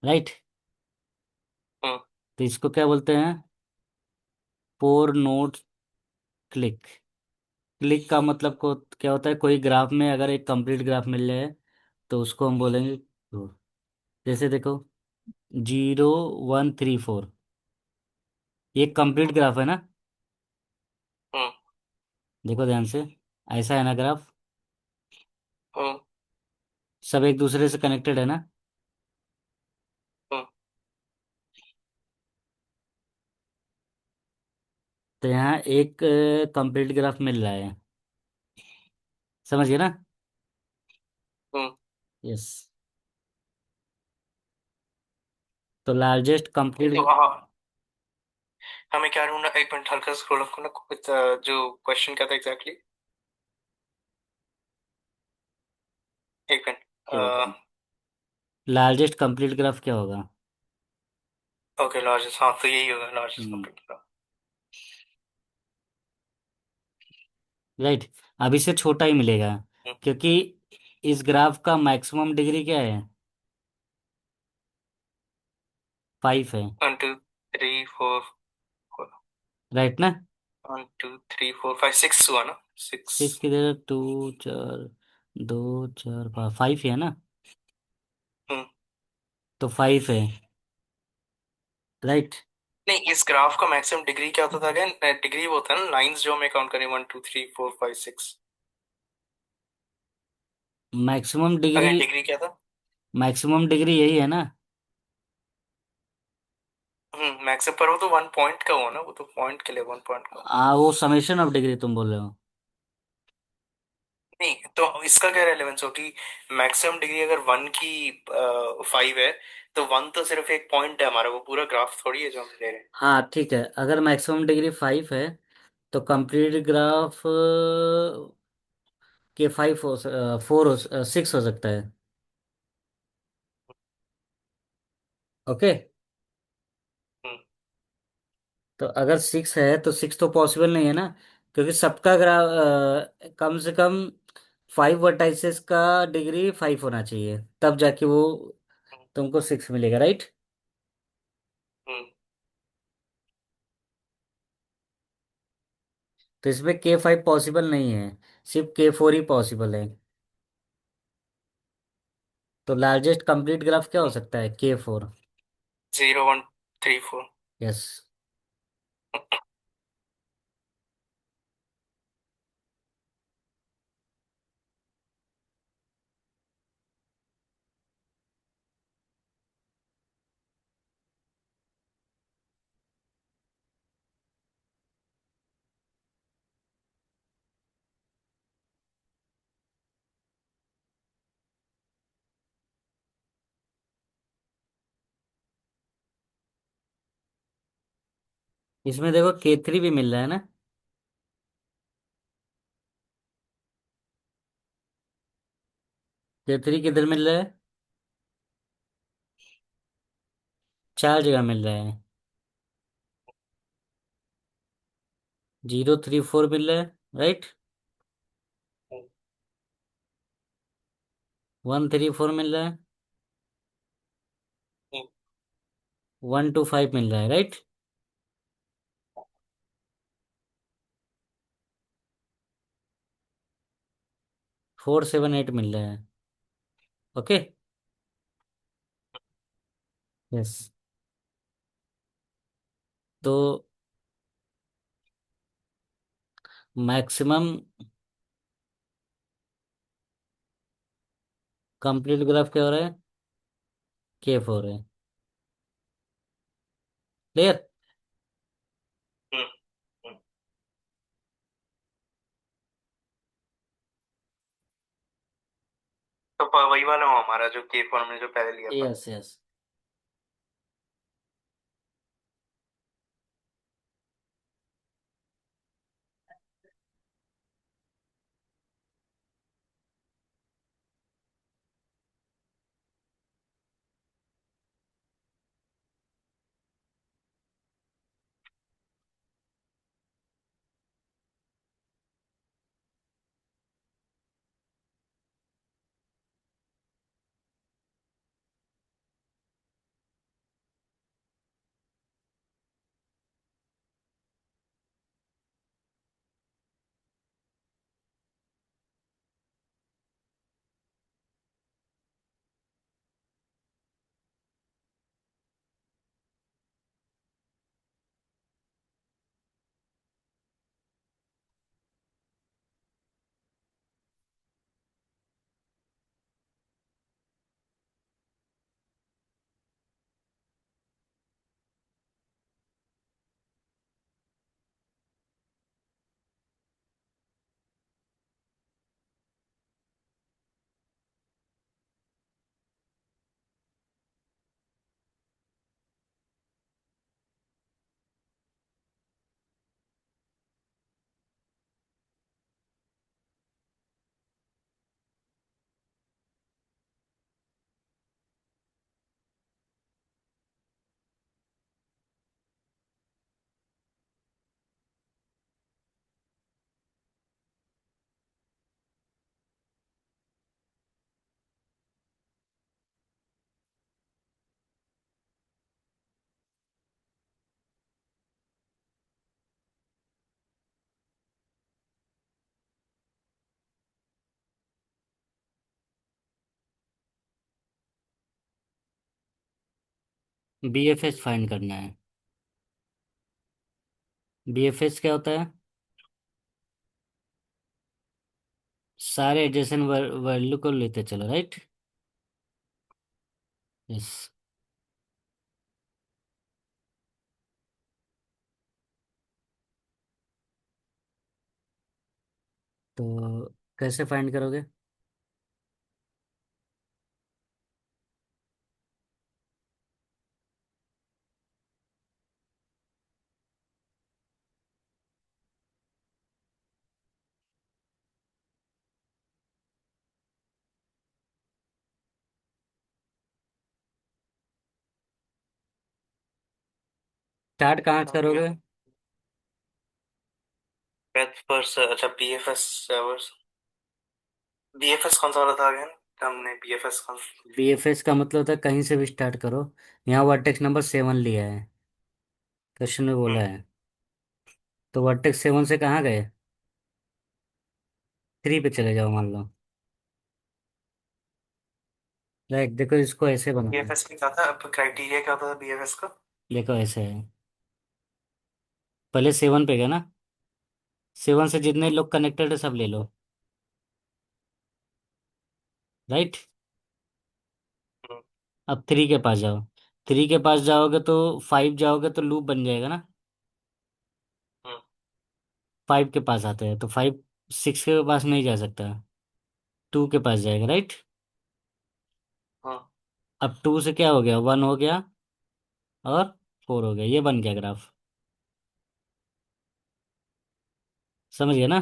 राइट। हम्म। तो इसको क्या बोलते हैं? Four node click. क्लिक का मतलब को क्या होता है? कोई ग्राफ में अगर एक कंप्लीट ग्राफ मिल जाए, तो उसको हम बोलेंगे तो। जैसे देखो, 0 1 3 4, ये कंप्लीट ग्राफ है ना। देखो ध्यान से, ऐसा है ना ग्राफ, हम्म। सब एक दूसरे से कनेक्टेड है ना। हम्म। तो यहाँ एक कंप्लीट ग्राफ मिल रहा है, समझ गए ना। हम्म। यस। तो लार्जेस्ट तो कंप्लीट। हमें क्या ढूंढना, एक मिनट हल्का स्क्रॉल अप करना, जो क्वेश्चन क्या था एग्जैक्टली। एक मिनट। लार्जेस्ट कंप्लीट ग्राफ क्या होगा। ओके, लार्जेस्ट, हाँ तो यही होगा लार्जेस्ट हम्म। कंप्यूटर। राइट। अब इससे छोटा ही मिलेगा, क्योंकि इस ग्राफ का मैक्सिमम डिग्री क्या है, 5 है। 1 2 3 4। राइट ना। 1 2 3 4 5 6 हुआ ना, 6। 6 की जगह 2 4, 2 4 5 है ना। हम्म। तो 5 है। राइट। नहीं, इस ग्राफ का मैक्सिमम डिग्री क्या होता था अगेन? डिग्री वो होता है ना, लाइंस जो हमें काउंट करें, 1 2 3 4 5 6। मैक्सिमम डिग्री, अगेन डिग्री क्या था? मैक्सिमम डिग्री यही है ना। मैक्सिमम, पर वो तो 1 पॉइंट का हुआ ना, वो तो पॉइंट के लिए 1 पॉइंट का। वो समेशन ऑफ डिग्री तुम बोल रहे हो। नहीं तो इसका क्या रेलेवेंस हो कि मैक्सिमम डिग्री अगर 1 की 5 है, तो 1 तो सिर्फ एक पॉइंट है हमारा, वो पूरा ग्राफ थोड़ी है जो हम ले रहे हैं। हाँ ठीक है, अगर मैक्सिमम डिग्री 5 है तो कंप्लीट ग्राफ के 5 हो, 4 हो, 6 हो सकता है। ओके। हम्म। तो अगर 6 है तो 6 तो पॉसिबल नहीं है ना, क्योंकि सबका ग्राफ कम से कम 5 वर्टाइसेस का डिग्री 5 होना चाहिए, तब जाके वो तुमको 6 मिलेगा, राइट। हम्म। तो इसमें K5 पॉसिबल नहीं है, सिर्फ K4 ही पॉसिबल है। तो लार्जेस्ट कंप्लीट ग्राफ क्या हो हम्म। सकता है, K4। 0 1 3 4। यस। इसमें देखो K3 भी मिल रहा है ना। K3 किधर मिल रहा है, 4 जगह मिल रहा है। 0 3 4 मिल रहा है, राइट। 1 3 4 मिल रहा है। 1 2 5 मिल रहा है, राइट। 4 7 8 मिल रहा है। ओके। यस। तो मैक्सिमम कंप्लीट ग्राफ क्या हो रहा है, K4 है। क्लियर। हम्म। हम्म। तो वही वाला हो हमारा, जो के फॉर्म में जो पहले लिया था। Yes yes. बीएफएस फाइंड करना है। बीएफएस क्या होता है? सारे एडजेसेंट वैल्यू को लेते चलो, राइट। यस। तो कैसे फाइंड करोगे? स्टार्ट कहाँ से ओके। करोगे? ब्रेथ पर अच्छा बीएफएस सर्वर्स। बीएफएस कौन सा वाला था अगेन? हमने बीएफएस कौन? बीएफएस का मतलब होता है कहीं से भी स्टार्ट करो। यहाँ वर्टेक्स नंबर 7 लिया है, क्वेश्चन में बोला हम्म। है। तो वर्टेक्स 7 से कहाँ गए? 3 पे चले जाओ मान लो। राइट, देखो इसको ऐसे बनाओ। बीएफएस में क्या था, क्राइटेरिया क्या था बीएफएस का? देखो ऐसे है, पहले 7 पे गए ना। 7 से जितने लोग कनेक्टेड है सब ले लो। राइट। हम्म। अब 3 के पास जाओ। 3 के पास जाओगे तो 5 जाओगे तो लूप बन जाएगा ना। हम्म। 5 के पास आते हैं तो 5 6 के पास नहीं जा सकता, 2 के पास जाएगा, राइट। हम्म। अब 2 से क्या हो गया, 1 हो गया और 4 हो गया, ये बन गया ग्राफ। समझ गया ना?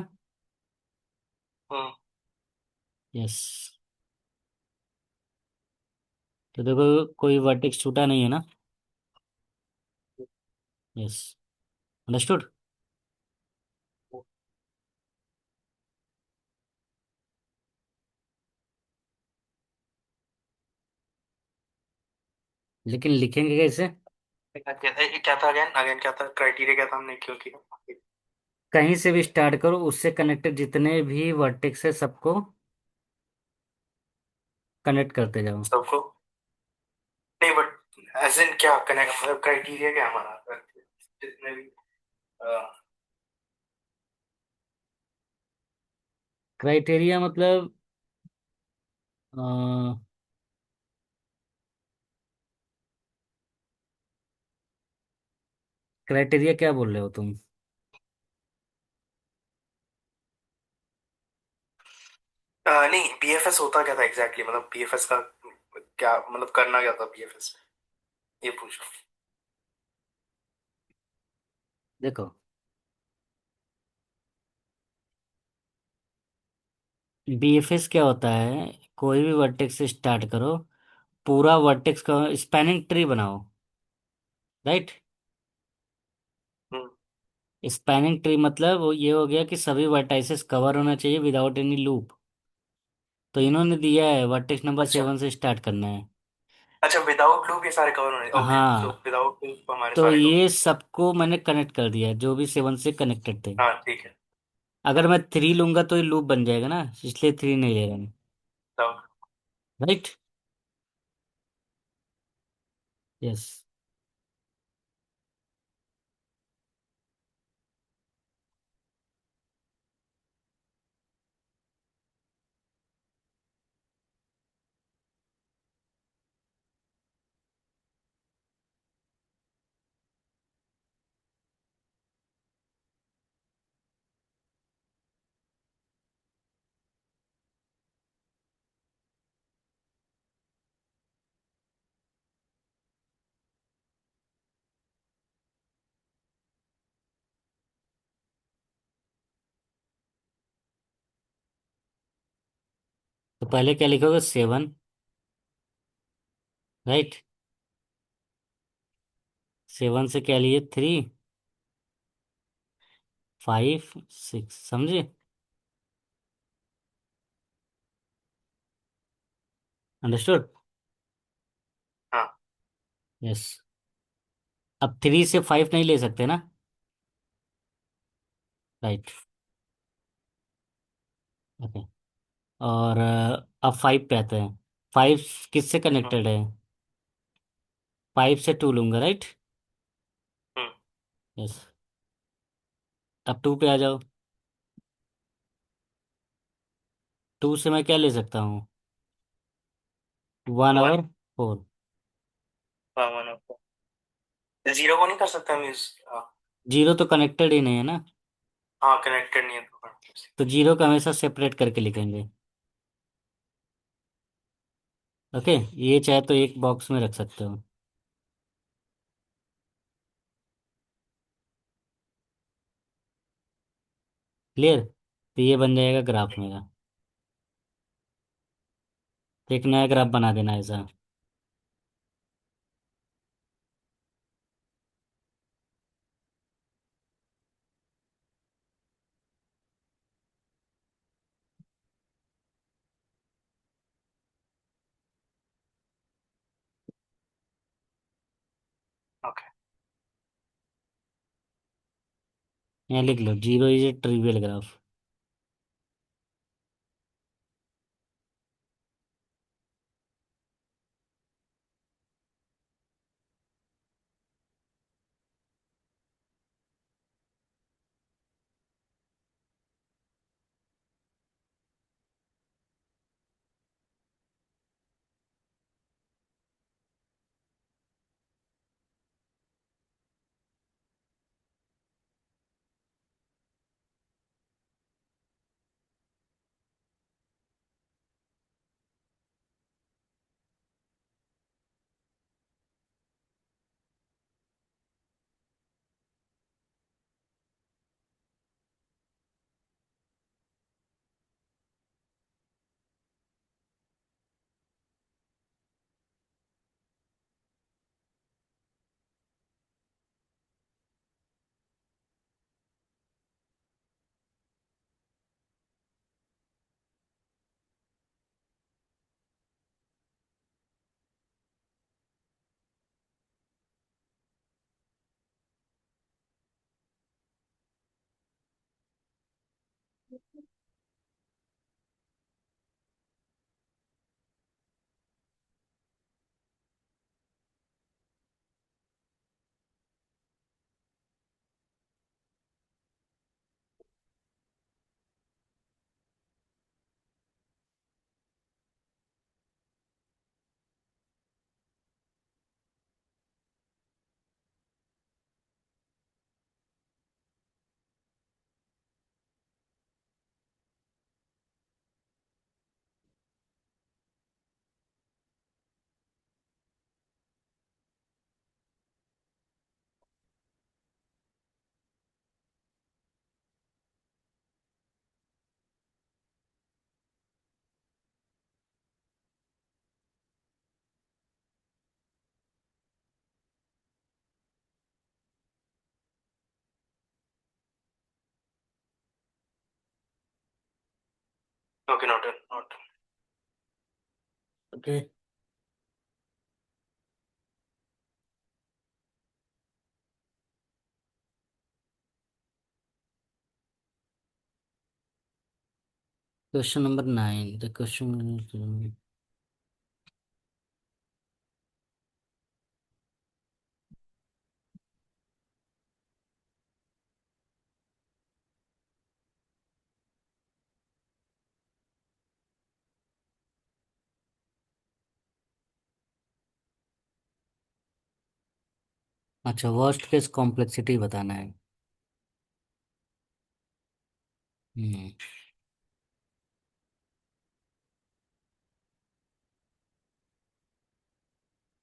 हम्म। यस। तो देखो कोई वर्टेक्स छूटा नहीं है ना। यस। अंडरस्टूड। लेकिन लिखेंगे कैसे? क्या था अगेन अगेन क्या था क्राइटेरिया, क्या था हमने क्यों किया? कहीं से भी स्टार्ट करो, उससे कनेक्टेड जितने भी वर्टेक्स है सबको कनेक्ट करते जाओ। सबको? नहीं बट एज इन क्या कनेक्ट, मतलब क्राइटेरिया क्या है हमारा जितने भी? क्राइटेरिया मतलब क्राइटेरिया क्या बोल रहे हो तुम? नहीं बीएफएस होता क्या था एग्जैक्टली, मतलब बीएफएस का क्या मतलब, करना क्या था बीएफएस ये पूछो। देखो, बीएफएस क्या होता है, कोई भी वर्टेक्स से स्टार्ट करो, पूरा वर्टेक्स का स्पैनिंग ट्री बनाओ, राइट। हम्म। स्पैनिंग ट्री मतलब वो ये हो गया कि सभी वर्टाइसेस कवर होना चाहिए विदाउट एनी लूप। तो इन्होंने दिया है वर्टेक्स नंबर अच्छा। 7 से स्टार्ट करना है। अच्छा विदाउट लूप ये सारे कवर होने, ओके तो हाँ, विदाउट लूप हमारे तो सारे कवर। ये सबको मैंने कनेक्ट कर दिया जो भी 7 से कनेक्टेड थे। हाँ ठीक है। अगर मैं 3 लूंगा तो ये लूप बन जाएगा ना, इसलिए 3 नहीं ले रहा हूँ। विदाउट। राइट। यस। तो पहले क्या लिखोगे, 7, राइट। 7 से क्या लिए, 3, 5, 6, समझे? अंडरस्टूड। हाँ। यस। अब 3 से 5 नहीं ले सकते ना। राइट। ओके। और अब 5 पे आते हैं। 5 किससे हम्म। कनेक्टेड है? फाइव से टू लूंगा, राइट? हम्म। यस। अब टू पे आ जाओ। टू से मैं क्या ले सकता हूँ? One one. और फोर। हाँ, वन जीरो को नहीं कर सकता मीन्स। हाँ। जीरो तो कनेक्टेड ही नहीं है ना। हाँ, कनेक्टेड नहीं है तो तो जीरो का हमेशा सेपरेट करके लिखेंगे। ओके। ये चाहे तो एक बॉक्स में रख सकते हो। क्लियर? तो ये बन जाएगा ग्राफ मेरा। तो एक नया ग्राफ बना देना ऐसा। ओके। यहाँ लिख लो, zero is a trivial graph. Okay, noted note. Okay. Question number 9, the question. अच्छा, वर्स्ट केस कॉम्प्लेक्सिटी बताना है। हम्म।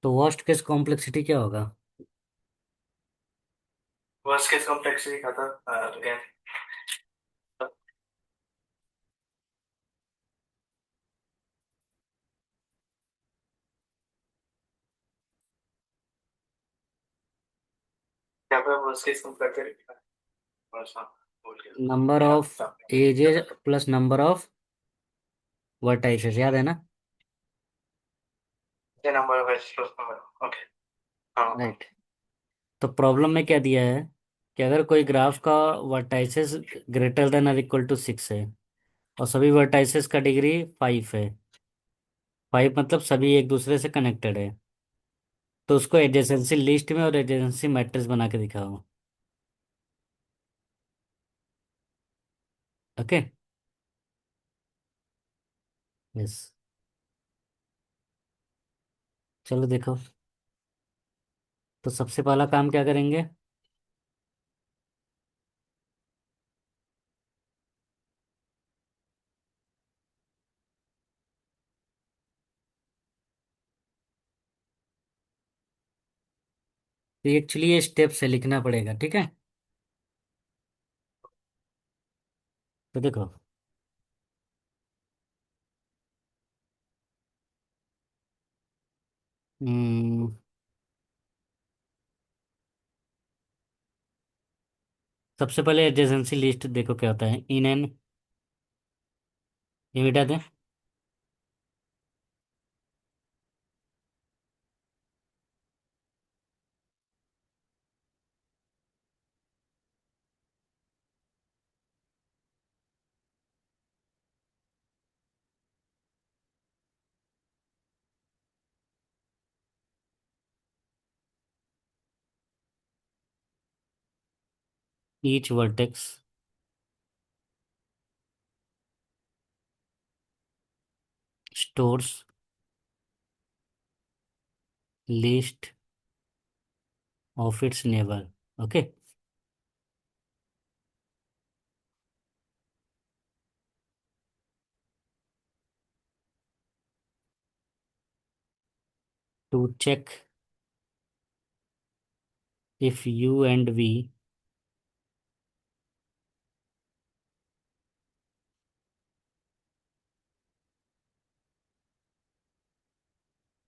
तो वर्स्ट केस कॉम्प्लेक्सिटी क्या होगा? वर्स्ट केस कॉम्प्लेक्सिटी का था अगेन। क्या पे वर्स्ट केस कॉम्प्लेक्सिटी? हाँ, बोल नंबर ऑफ गया। Edges plus number of vertices, याद है ना? ये number of edge plus number. Okay. हाँ, हाँ। राइट। तो प्रॉब्लम में क्या दिया है कि अगर कोई ग्राफ का वर्टाइसेस ग्रेटर देन और इक्वल टू 6 है और सभी वर्टाइसेस का डिग्री 5 है। 5 मतलब सभी एक दूसरे से कनेक्टेड है। तो उसको एडजेसेंसी लिस्ट में और एडजेसेंसी मैट्रिक्स बना के दिखाओ। ओके। यस। चलो देखो। तो सबसे पहला काम क्या करेंगे? तो एक्चुअली ये स्टेप से लिखना पड़ेगा, ठीक है। तो देखो। हम्म, सबसे पहले एडजेसेंसी लिस्ट देखो क्या होता है। इन एन, ये मिटा दें। Each vertex stores list of its neighbour. Okay. To check if U and V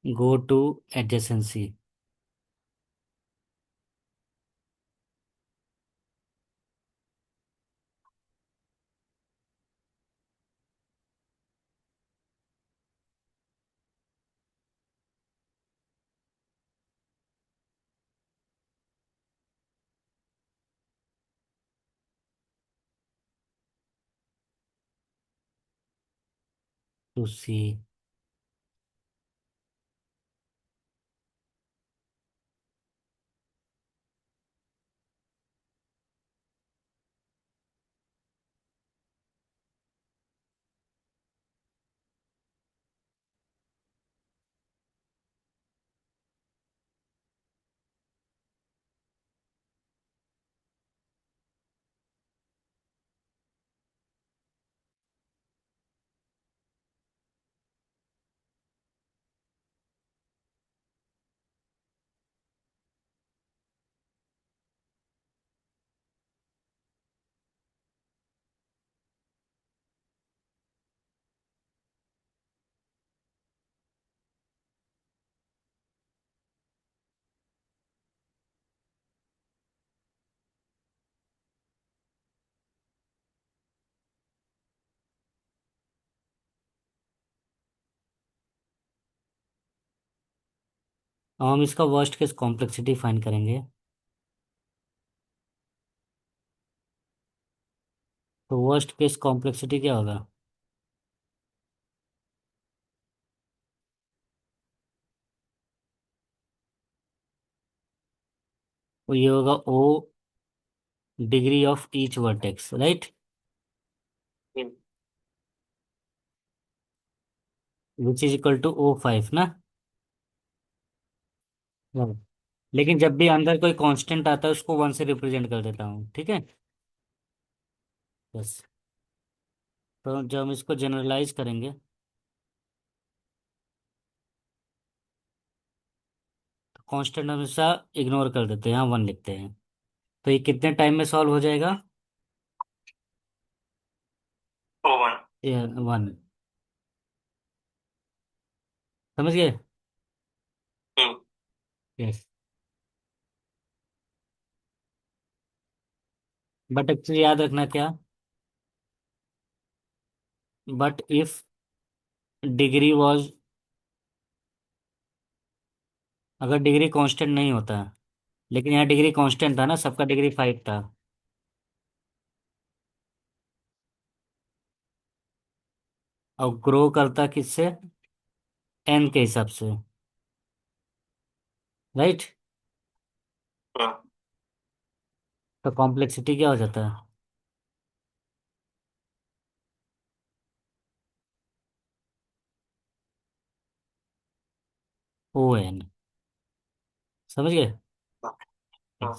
go to adjacency to see। अब हम इसका वर्स्ट केस कॉम्प्लेक्सिटी फाइंड करेंगे। तो वर्स्ट केस कॉम्प्लेक्सिटी क्या होगा? वो ये होगा O degree of each vertex, right. Which is equal to O5 ना। हाँ। लेकिन जब भी अंदर कोई कांस्टेंट आता है उसको 1 से रिप्रेजेंट कर देता हूँ, ठीक है। बस। तो जब हम इसको जनरलाइज करेंगे तो कांस्टेंट हमेशा इग्नोर कर देते हैं, यहाँ 1 लिखते हैं। तो ये कितने टाइम में सॉल्व हो जाएगा? ओवन। ये 1। समझ गए? हम्म। यस। बट एक्चुअली याद रखना क्या, बट इफ डिग्री वाज, अगर डिग्री कांस्टेंट नहीं होता, लेकिन यहाँ डिग्री कांस्टेंट था ना, सबका डिग्री 5 था। और ग्रो करता किससे? n के हिसाब से। राइट। हाँ। तो कॉम्प्लेक्सिटी क्या हो जाता है? O N. समझ गए? हाँ।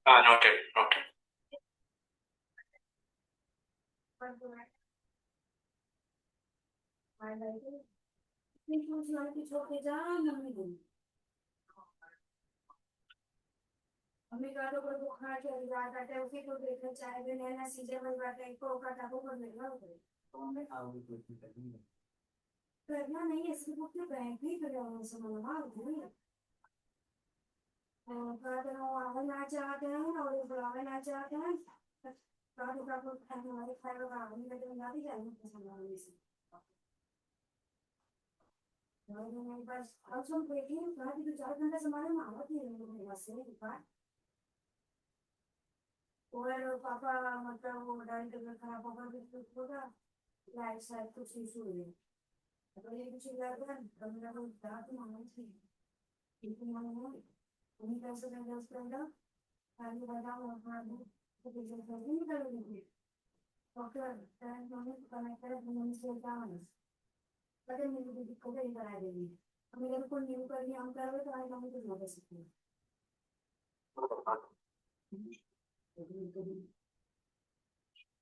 हाँ, नोटेड नोटेड।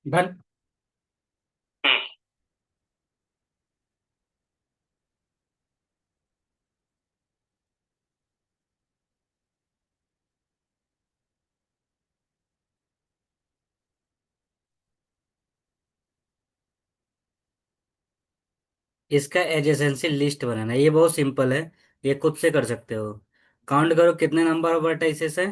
डन। हम्म। इसका एडजेसेंसी लिस्ट बनाना है, ये बहुत सिंपल है, ये खुद से कर सकते हो। काउंट करो कितने नंबर ऑफ वर्टाइसेस है।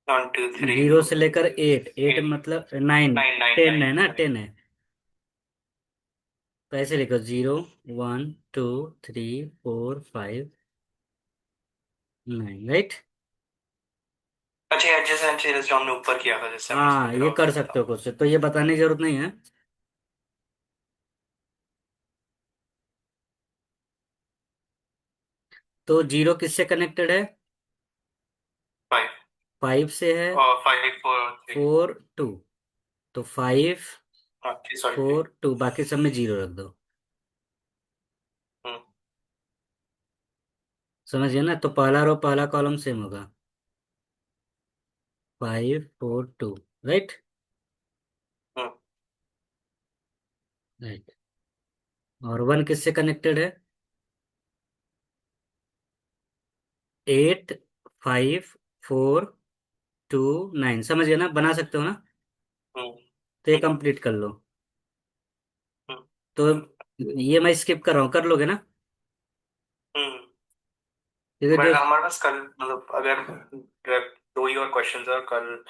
1 2 3 जीरो से लेकर 8, 8 8 मतलब 9, 9 9 10 है 9 ना, 9। 10 है। तो ऐसे लिखो, 0 1 2 3 4 5 9, राइट। अच्छा, एडजेसेंट जो हमने ऊपर किया था, जिससे मैं हाँ, इसमें ये ग्राफ कर लिखा सकते हो था। खुद से, तो ये बताने की जरूरत नहीं है। तो जीरो किससे कनेक्टेड है? 5 5 से है। और 5 4 3। 4 2, तो 5 हाँ, 3 सॉरी 3। 4 2, बाकी सब में जीरो रख दो। हम्म समझिए ना, तो पहला रो पहला कॉलम सेम होगा, 5 4 2, राइट। हम्म राइट। और 1 किससे कनेक्टेड है? 8 5 4 2 9, समझिए ना, बना सकते हो ना। हम्म तो ये हम्म कंप्लीट कर लो। हम्म तो ये मैं स्किप कर रहा हूँ, कर लोगे ना? क्योंकि जो, बट हमारे पास कल, मतलब अगर दो ही और क्वेश्चंस है, और कल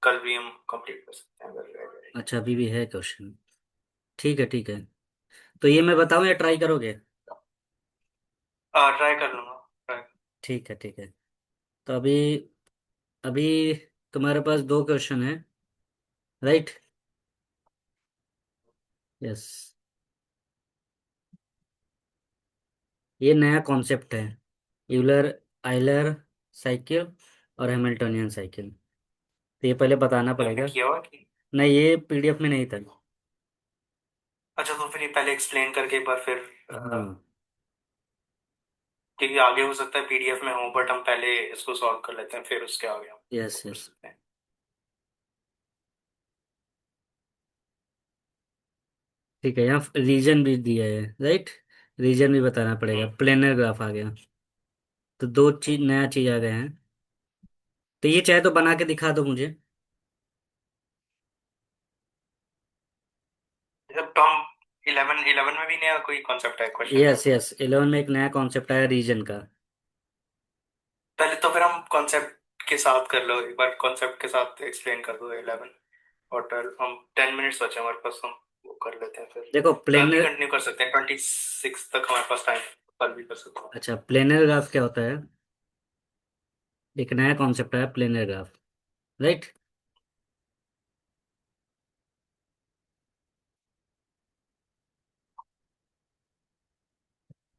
कल भी हम कंप्लीट कर सकते हैं अगर रह जाए। अच्छा अभी भी है क्वेश्चन। ठीक है ठीक है। तो ये मैं बताऊं या ट्राई करोगे? ट्राई कर लूंगा। ट्राई। ठीक है ठीक है। तो अभी अभी तुम्हारे पास दो क्वेश्चन है, राइट। यस। ये नया कॉन्सेप्ट है, यूलर आइलर साइकिल और हैमिल्टनियन साइकिल। तो ये पहले बताना आपने पड़ेगा। किया हुआ कि? नहीं, ये पीडीएफ में नहीं था। अच्छा, तो फिर ये पहले एक्सप्लेन करके एक बार फिर, हाँ। क्योंकि आगे हो सकता है पीडीएफ में हो, बट हम पहले इसको सॉल्व कर लेते हैं, फिर उसके आगे हम यस वो कर यस। सकते हैं। ठीक है, यहाँ रीजन भी दिया है, राइट। रीजन भी बताना पड़ेगा, हम्म प्लेनर ग्राफ आ गया। तो दो चीज, नया चीज आ गया है। तो ये चाहे तो बना के दिखा दो मुझे। जब तो हम 11 में भी नया कोई कॉन्सेप्ट है, क्वेश्चन है? यस यस, 11 में एक नया कॉन्सेप्ट आया रीजन का। पहले तो फिर हम कॉन्सेप्ट के साथ कर लो, एक बार कॉन्सेप्ट के साथ एक्सप्लेन कर दो 11 और 12। हम 10 मिनट्स बचे हमारे पास, हम वो कर लेते हैं फिर। देखो कल भी प्लेनर, कंटिन्यू कर सकते हैं, 26 तक हमारे पास टाइम। कल भी कर सकते हैं। अच्छा प्लेनर ग्राफ क्या होता है? एक नया कॉन्सेप्ट आया planar graph, right.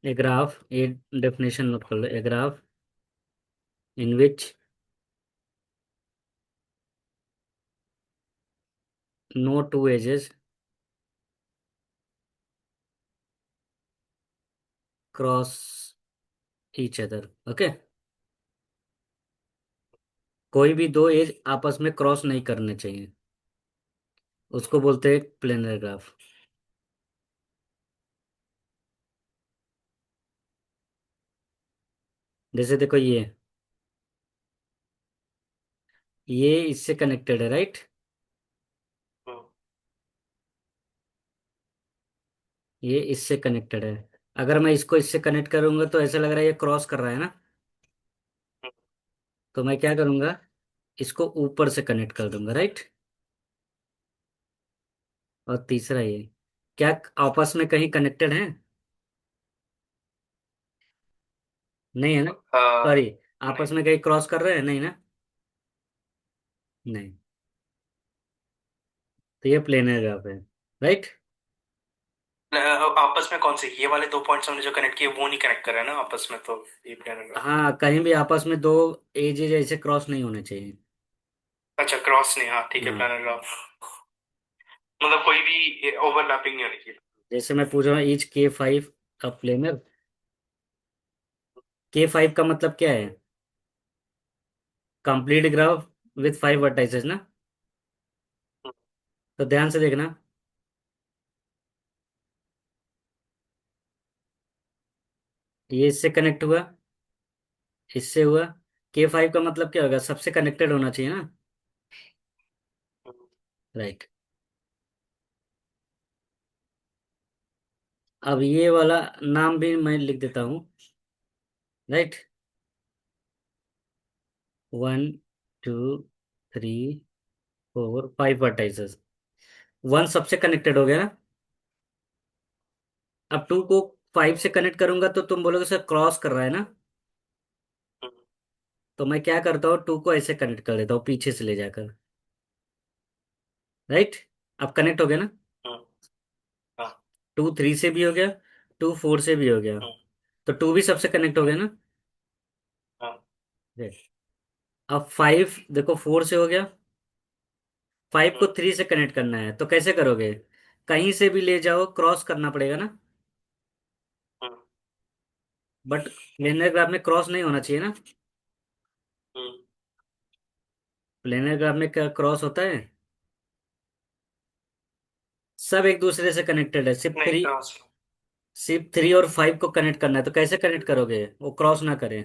A graph, ये डेफिनेशन नोट कर लो, a graph in which no two edges cross each other, okay. कोई भी दो एज आपस में क्रॉस नहीं करने चाहिए, उसको बोलते हैं प्लेनर ग्राफ। जैसे देखो, ये इससे कनेक्टेड है, राइट। हम्म ये इससे कनेक्टेड है। अगर मैं इसको इससे कनेक्ट करूंगा तो ऐसा लग रहा है ये क्रॉस कर रहा है ना। हम्म तो मैं क्या करूंगा, इसको ऊपर से कनेक्ट कर दूंगा, राइट। और तीसरा ये, क्या आपस में कहीं कनेक्टेड है? नहीं है ना। अह, सॉरी, नहीं। आपस में कहीं क्रॉस कर रहे हैं, नहीं ना। नहीं। तो ये प्लेनर ग्राफ है, राइट। आपस में कौन से ये वाले दो पॉइंट्स हमने जो कनेक्ट किए वो नहीं कनेक्ट कर रहे हैं ना आपस में, तो ये प्लेनर ग्राफ नहीं। हाँ, कहीं भी आपस में दो एजेज ऐसे क्रॉस नहीं होने चाहिए। अच्छा, क्रॉस नहीं, हाँ ठीक है, हाँ। प्लेनर ग्राफ मतलब कोई भी ओवरलैपिंग नहीं होनी चाहिए। जैसे मैं पूछ रहा हूँ, ईच K5 अ प्लेनर, K5 का मतलब क्या है? कंप्लीट ग्राफ विथ 5 वर्टाइसेस ना। तो ध्यान से देखना, ये इससे कनेक्ट हुआ, इससे हुआ। K5 का मतलब क्या होगा, सबसे कनेक्टेड होना चाहिए ना, राइट। अब ये वाला नाम भी मैं लिख देता हूँ। राइट। 1 2 3 4 5 वर्टाइसेस। वन सबसे कनेक्टेड हो गया ना। अब टू को 5 से कनेक्ट करूंगा तो तुम बोलोगे सर क्रॉस कर रहा है ना। हम्म, तो मैं क्या करता हूँ, टू को ऐसे कनेक्ट कर देता हूँ पीछे से ले जाकर। राइट। अब कनेक्ट हो गया ना। हम्म, हाँ, 2 3 से भी हो गया, 2 4 से भी हो गया। हम्म, तो टू भी सबसे कनेक्ट हो हाँ, गया ना। हाँ, Yes. अब 5 देखो 4 से हो गया। 5 को हम्म, 3 से कनेक्ट करना है तो कैसे करोगे? कहीं से भी ले जाओ, क्रॉस करना पड़ेगा ना। हम्म, बट प्लेनर ग्राफ में क्रॉस नहीं होना चाहिए ना। हम्म, प्लेनर ग्राफ में क्या क्रॉस होता है? सब एक दूसरे से कनेक्टेड है, सिर्फ नहीं थ्री। क्रॉस। सिर्फ 3 और 5 को कनेक्ट करना है तो कैसे कनेक्ट करोगे, वो क्रॉस ना करें।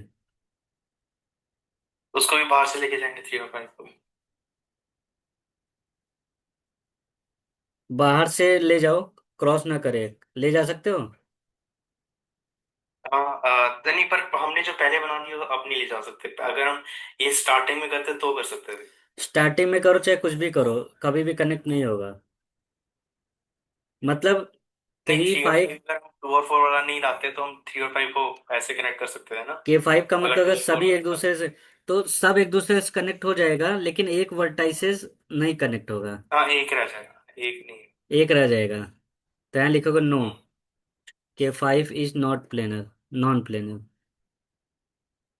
उसको भी बाहर से लेके जाएंगे 3 और 5 को भी। बाहर से ले जाओ, क्रॉस ना करे। ले जा सकते हो। हाँ, नहीं पर हमने जो पहले बना दिया वो अब नहीं ले जा सकते। अगर हम ये स्टार्टिंग में करते तो कर सकते थे। स्टार्टिंग में करो चाहे कुछ भी करो, कभी भी कनेक्ट नहीं होगा। मतलब नहीं, थ्री 3 और 5 फाइव अगर हम 2 और 4 वाला नहीं लाते तो हम 3 और 5 को ऐसे कनेक्ट कर सकते थे ना। के 5 का मतलब अगर अगर 2 और 4 सभी एक वाला था। दूसरे से, तो सब एक दूसरे से कनेक्ट हो जाएगा लेकिन एक वर्टाइसेस नहीं कनेक्ट होगा। हाँ, एक रह जाएगा, एक नहीं। एक रह जाएगा। तो यहाँ लिखोगे नो, हम्म, के 5 is not planar, non planar.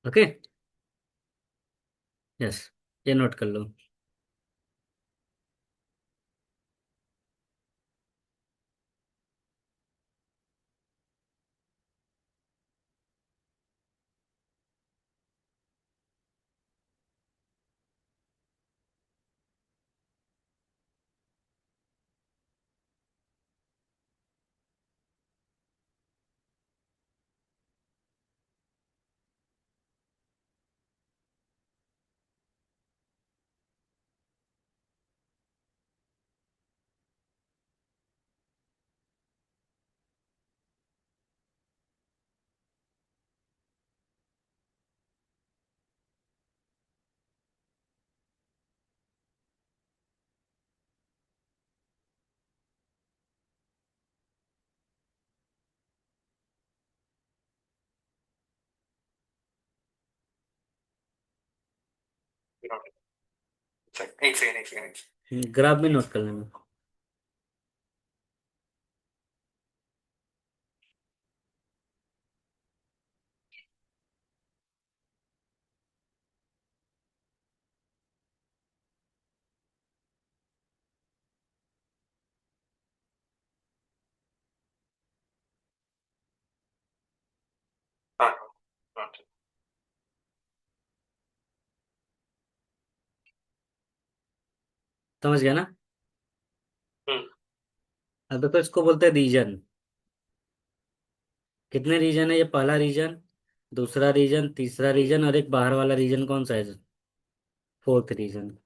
Okay. Yes, ये नोट कर लो। एक सेकंड, एक सेकंड। ग्राफ भी नोट कर लेना। हाँ, हाँ, समझ गया ना। हम्म, अब देखो इसको बोलते हैं रीजन। कितने रीजन है? ये पहला रीजन, दूसरा रीजन, तीसरा हम्म, रीजन और एक बाहर वाला रीजन कौन सा है? Fourth reason.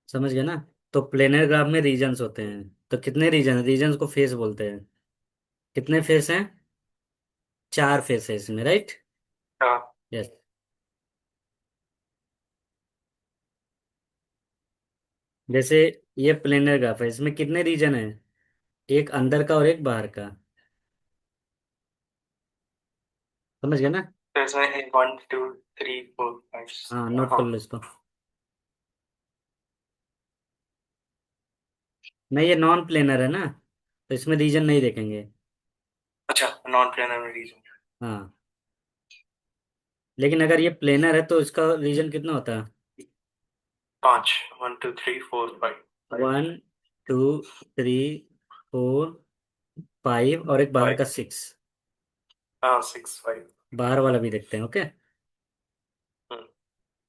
समझ गए ना। तो प्लेनर ग्राफ में रीजन्स होते हैं। तो कितने रीजन? रीजन्स को फेस बोलते हैं। कितने फेस हैं? 4 फेस है इसमें, राइट। हाँ, यस। जैसे ये प्लेनर ग्राफ है, इसमें कितने रीजन है? एक अंदर का और एक बाहर का। समझ गए ना। तो इसमें 1 2 3 4 5। हाँ, नोट कर हाँ, लो इसको। नहीं, ये नॉन प्लेनर है ना, तो इसमें रीजन नहीं देखेंगे। अच्छा, नॉन प्लेनर रीजन। हाँ, लेकिन अगर ये प्लेनर है तो इसका रीजन कितना होता है? 5, 1 2 3 4 5। 1 2 3 4 5 और एक बाहर का 6। हाँ, 6 5। बाहर वाला भी देखते हैं। ओके। हम्म,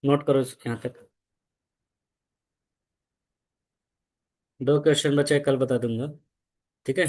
नोट करो यहाँ तक। 2 क्वेश्चन बचे, कल बता दूंगा। ठीक है।